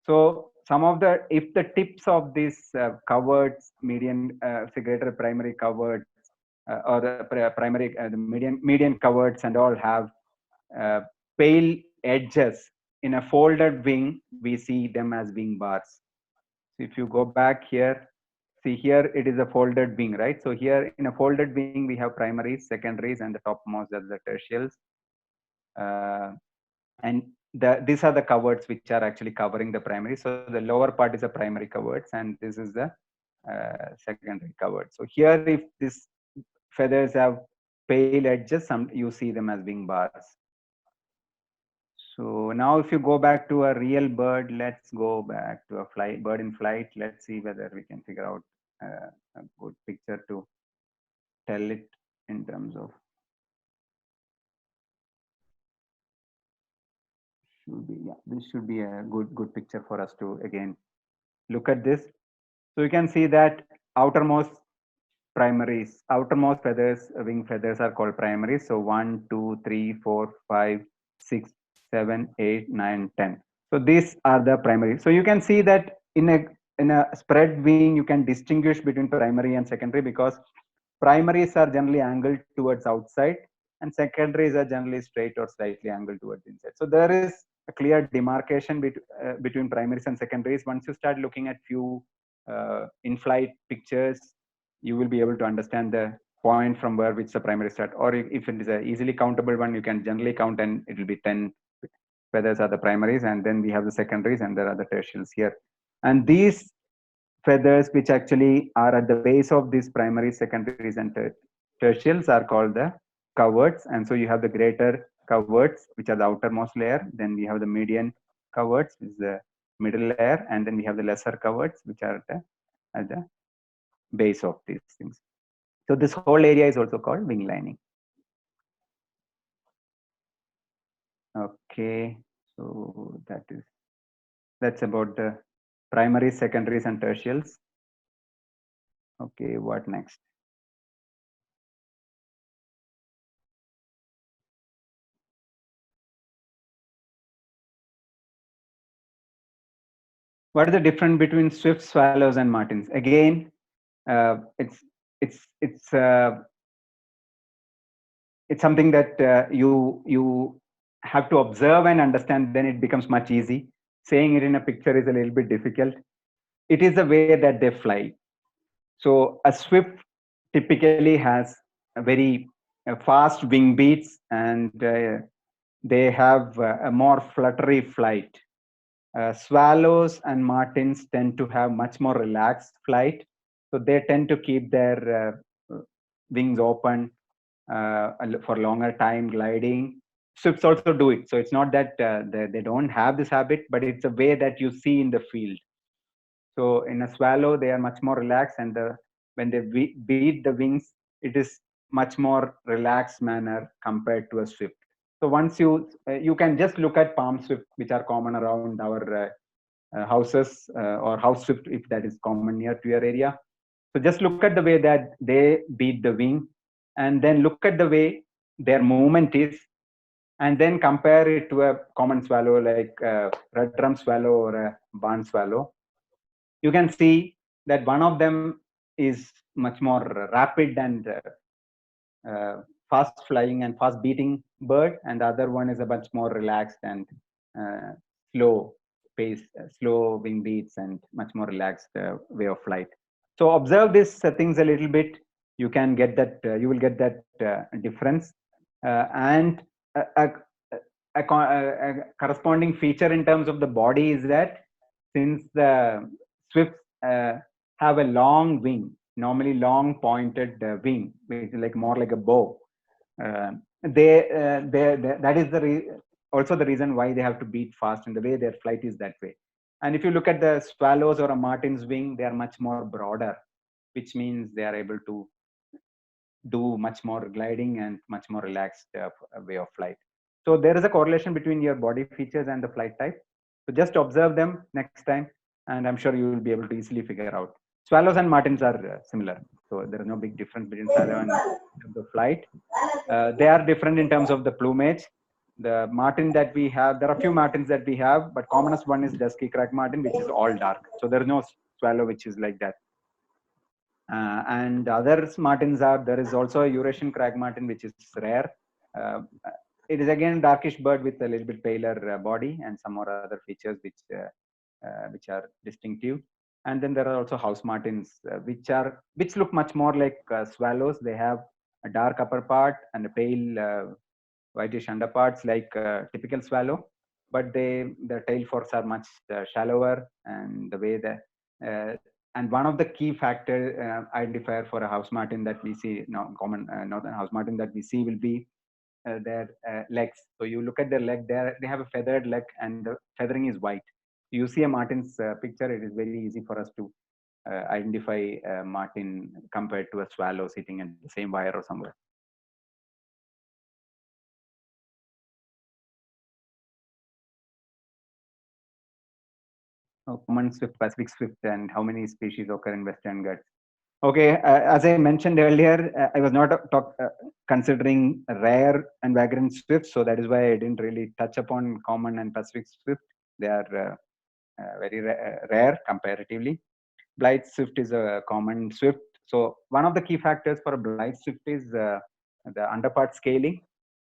So some of the, if the tips of these coverts, median, say greater primary coverts, or the primary, the median coverts and all have pale edges. In a folded wing, we see them as wing bars. So if you go back here, see here it is a folded wing, right? So here in a folded wing, we have primaries, secondaries, and the topmost are the tertials. And these are the coverts which are actually covering the primary. So the lower part is the primary coverts, and this is the secondary covert. So here, if these feathers have pale edges, you see them as wing bars. So now if you go back to a real bird, let's go back to a bird in flight. Let's see whether we can figure out a good picture to tell it in terms of. This should be a good picture for us to again look at this. So you can see that outermost primaries, outermost feathers, wing feathers are called primaries. So 1, 2, 3, 4, 5, 6, 7, 8, 9, 10. So these are the primaries. So you can see that in a spread wing, you can distinguish between primary and secondary, because primaries are generally angled towards outside, and secondaries are generally straight or slightly angled towards inside. So there is a clear demarcation between primaries and secondaries. Once you start looking at few in-flight pictures, you will be able to understand the point from where which the primary start. Or if it is an easily countable one, you can generally count, and it will be 10 feathers are the primaries, and then we have the secondaries, and there are the tertials here. And these feathers which actually are at the base of these primaries, secondaries, and tertials are called the coverts. And so you have the greater coverts, which are the outermost layer. Then we have the median coverts, which is the middle layer, and then we have the lesser coverts, which are at the base of these things. So this whole area is also called wing lining. Okay, so that's about the primaries, secondaries, and tertials. Okay, what next? What is the difference between swift swallows and martins? Again, it's something that you have to observe and understand. Then it becomes much easy. Saying it in a picture is a little bit difficult. It is the way that they fly. So a swift typically has a very fast wing beats, and they have a more fluttery flight. Swallows and martins tend to have much more relaxed flight, so they tend to keep their wings open for longer time gliding. Swifts also do it, so it's not that they don't have this habit, but it's a way that you see in the field. So in a swallow, they are much more relaxed, and when they beat the wings, it is much more relaxed manner compared to a swift. So once you can just look at palm swift, which are common around our houses, or house swift, if that is common near to your area. So just look at the way that they beat the wing, and then look at the way their movement is, and then compare it to a common swallow like red drum swallow or a barn swallow. You can see that one of them is much more rapid and fast flying and fast beating bird, and the other one is a much more relaxed and uh, slow pace, slow wing beats, and much more relaxed way of flight. So observe these things a little bit. You can get that. You will get that difference, and a corresponding feature in terms of the body is that since the swifts have a long wing, normally long pointed wing, which is like more like a bow. Uh, that is also the reason why they have to beat fast, and the way their flight is that way. And if you look at the swallows or a martin's wing, they are much more broader, which means they are able to do much more gliding and much more relaxed way of flight. So there is a correlation between your body features and the flight type. So just observe them next time, and I'm sure you will be able to easily figure out. Swallows and martins are similar, so there is no big difference between swallow and the flight. They are different in terms of the plumage. The martin that we have, there are a few martins that we have, but commonest one is dusky crack martin, which is all dark. So there is no swallow which is like that. And other martins are, there is also a Eurasian crag martin, which is rare. It is again darkish bird with a little bit paler body and some more other features which are distinctive. And then there are also house martins, which look much more like swallows. They have a dark upper part and a pale whitish underparts like typical swallow, but the tail forks are much shallower, and the way that and one of the key factor identifier for a house martin that we see now, common northern house martin that we see, will be their legs. So you look at their leg, they have a feathered leg, and the feathering is white. You see a martin's picture, it is very easy for us to identify a martin compared to a swallow sitting in the same wire or somewhere. Common swift, Pacific swift, and how many species occur in Western Ghats. Okay, as I mentioned earlier, I was not considering rare and vagrant swifts, so that is why I didn't really touch upon common and Pacific swift. They are very rare comparatively. Blight swift is a common swift. So one of the key factors for a blight swift is the underpart scaling.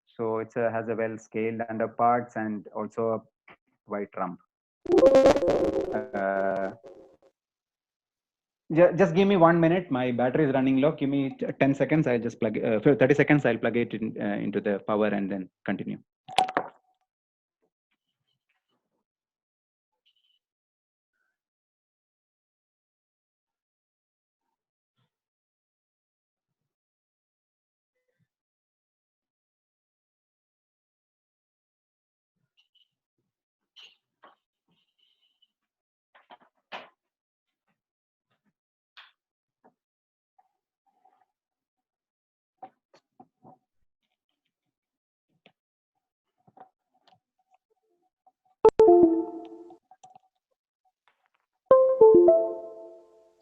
So it has a well scaled underparts and also a white rump. Just give me 1 minute. My battery is running low. Give me 10 seconds. I'll just plug 30 seconds. I'll plug it into the power and then continue.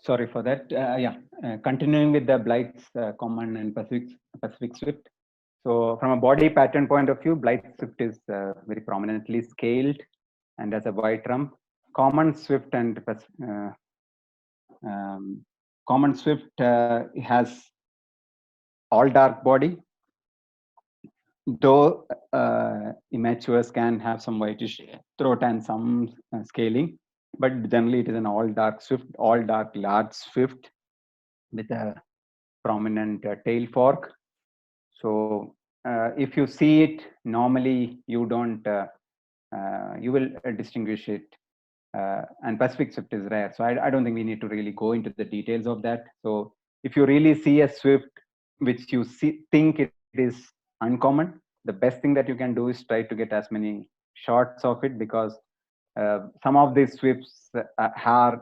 Sorry for that. Continuing with the Blight's common and Pacific swift. So from a body pattern point of view, Blight swift is very prominently scaled and has a white rump. Common swift and common swift has all dark body, though immatures can have some whitish throat and some scaling, but generally it is an all dark swift, all dark large swift with a prominent tail fork. So if you see it normally, you don't you will distinguish it. And Pacific swift is rare, so I don't think we need to really go into the details of that. So if you really see a swift which you think it is uncommon, the best thing that you can do is try to get as many shots of it, because some of these swifts have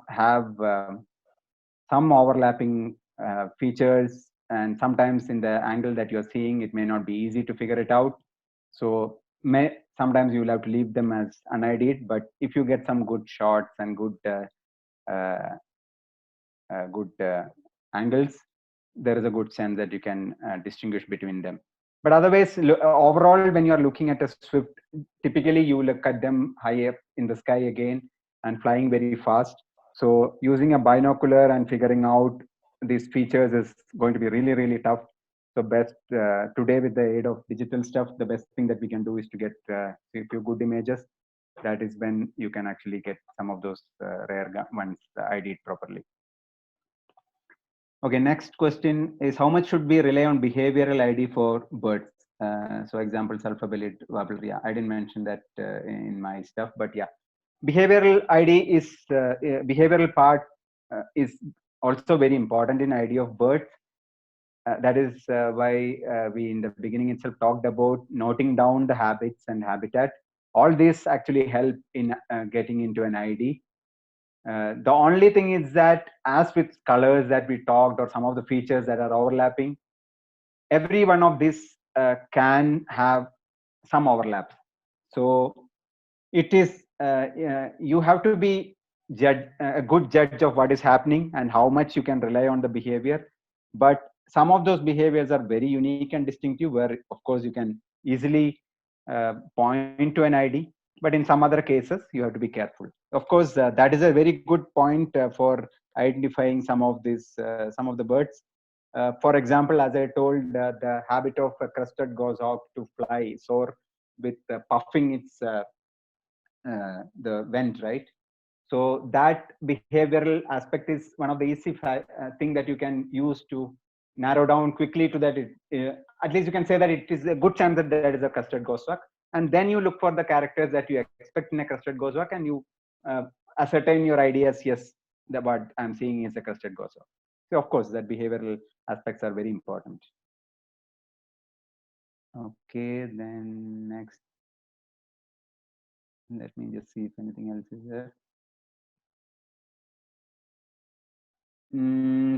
some overlapping features, and sometimes in the angle that you're seeing, it may not be easy to figure it out. So sometimes you will have to leave them as unID'd, but if you get some good shots and good angles, there is a good chance that you can distinguish between them. But otherwise, overall, when you are looking at a swift, typically you look at them high up in the sky again and flying very fast. So using a binocular and figuring out these features is going to be really, really tough. So best today, with the aid of digital stuff, the best thing that we can do is to get a few good images. That is when you can actually get some of those rare ones ID'd properly. Okay, next question is, how much should we rely on behavioral ID for birds? So examples, alphabet, wobble. Yeah, I didn't mention that in my stuff, but yeah, behavioral ID is behavioral part is also very important in ID of birds. That is why we in the beginning itself talked about noting down the habits and habitat. All this actually help in getting into an ID. The only thing is that, as with colors that we talked, or some of the features that are overlapping, every one of these can have some overlaps. So it is you have to be a good judge of what is happening and how much you can rely on the behavior. But some of those behaviors are very unique and distinctive, where of course you can easily point to an ID. But in some other cases, you have to be careful. Of course, that is a very good point for identifying some of the birds. For example, as I told, the habit of a crested goshawk to fly soar with puffing its the vent, right? So that behavioral aspect is one of the easy thing that you can use to narrow down quickly to that. At least you can say that it is a good chance that there is a crested goshawk, and then you look for the characters that you expect in a crested goshawk, and you ascertain your ideas. Yes, what I'm seeing is a crested goshawk. So of course, that behavioral aspects are very important. Okay, then next, let me just see if anything else is there.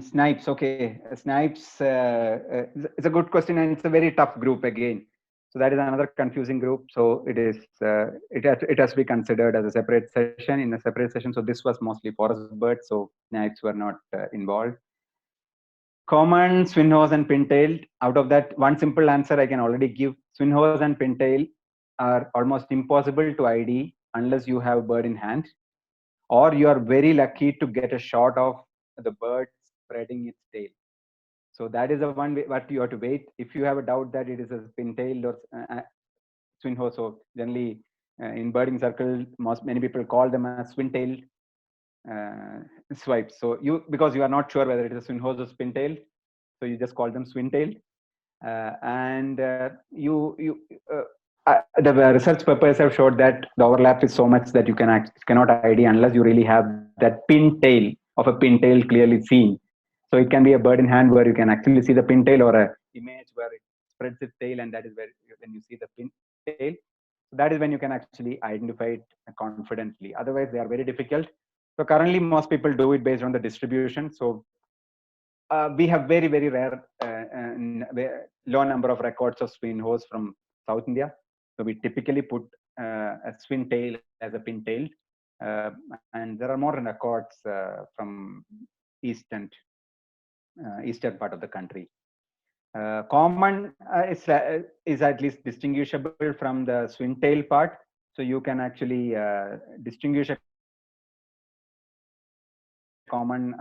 Snipes. Okay, snipes. It's a good question, and it's a very tough group again. So that is another confusing group. So it is. It has to be considered as a separate session, in a separate session. So this was mostly forest birds. So snipes were not involved. Common, swinhorse, and pintailed. Out of that, one simple answer I can already give. Swinhorse and pintail are almost impossible to ID unless you have a bird in hand, or you are very lucky to get a shot of the bird spreading its tail. So that is the one way what you have to wait. If you have a doubt that it is a pintail or swinhorse, so generally in birding circle, many people call them as swintail swipes. So because you are not sure whether it is a swinhorse or pintail, so you just call them swintail. The research papers have showed that the overlap is so much that you cannot ID unless you really have that pintail of a pintail clearly seen. So it can be a bird in hand where you can actually see the pintail, or a image where it spreads its tail, and that is where when you see the pintail. So that is when you can actually identify it confidently. Otherwise, they are very difficult. So currently, most people do it based on the distribution. So we have very, very rare, low number of records of swinhorse from South India. So we typically put a swintail as a pintail, and there are more records from eastern part of the country. Common is at least distinguishable from the swing-tail part, so you can actually distinguish a common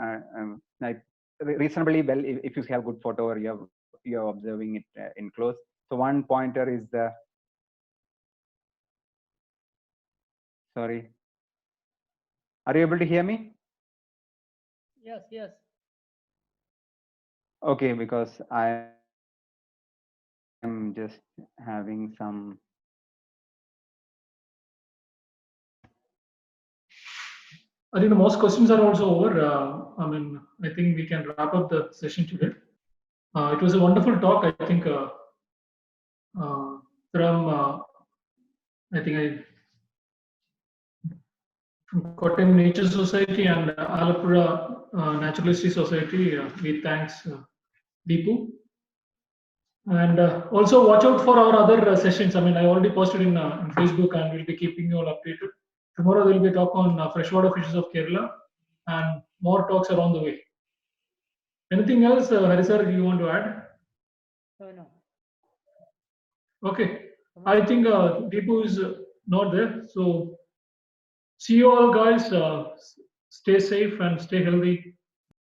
like reasonably well if you have good photo or you're observing it in close. So one pointer is the sorry. Are you able to hear me? Yes, yes. Okay, because I am just having some. I think the most questions are also over. I mean, I think we can wrap up the session today. It was a wonderful talk. I think from from Kottayam Nature Society and Alappuzha Naturalistic Society, we thanks Dipu. And also watch out for our other sessions. I mean, I already posted in Facebook, and we'll be keeping you all updated. Tomorrow there will be a talk on freshwater fishes of Kerala, and more talks around the way. Anything else, Hari sir, you want to add? No. Okay, I think Dipu is not there. So see you all, guys. Stay safe and stay healthy.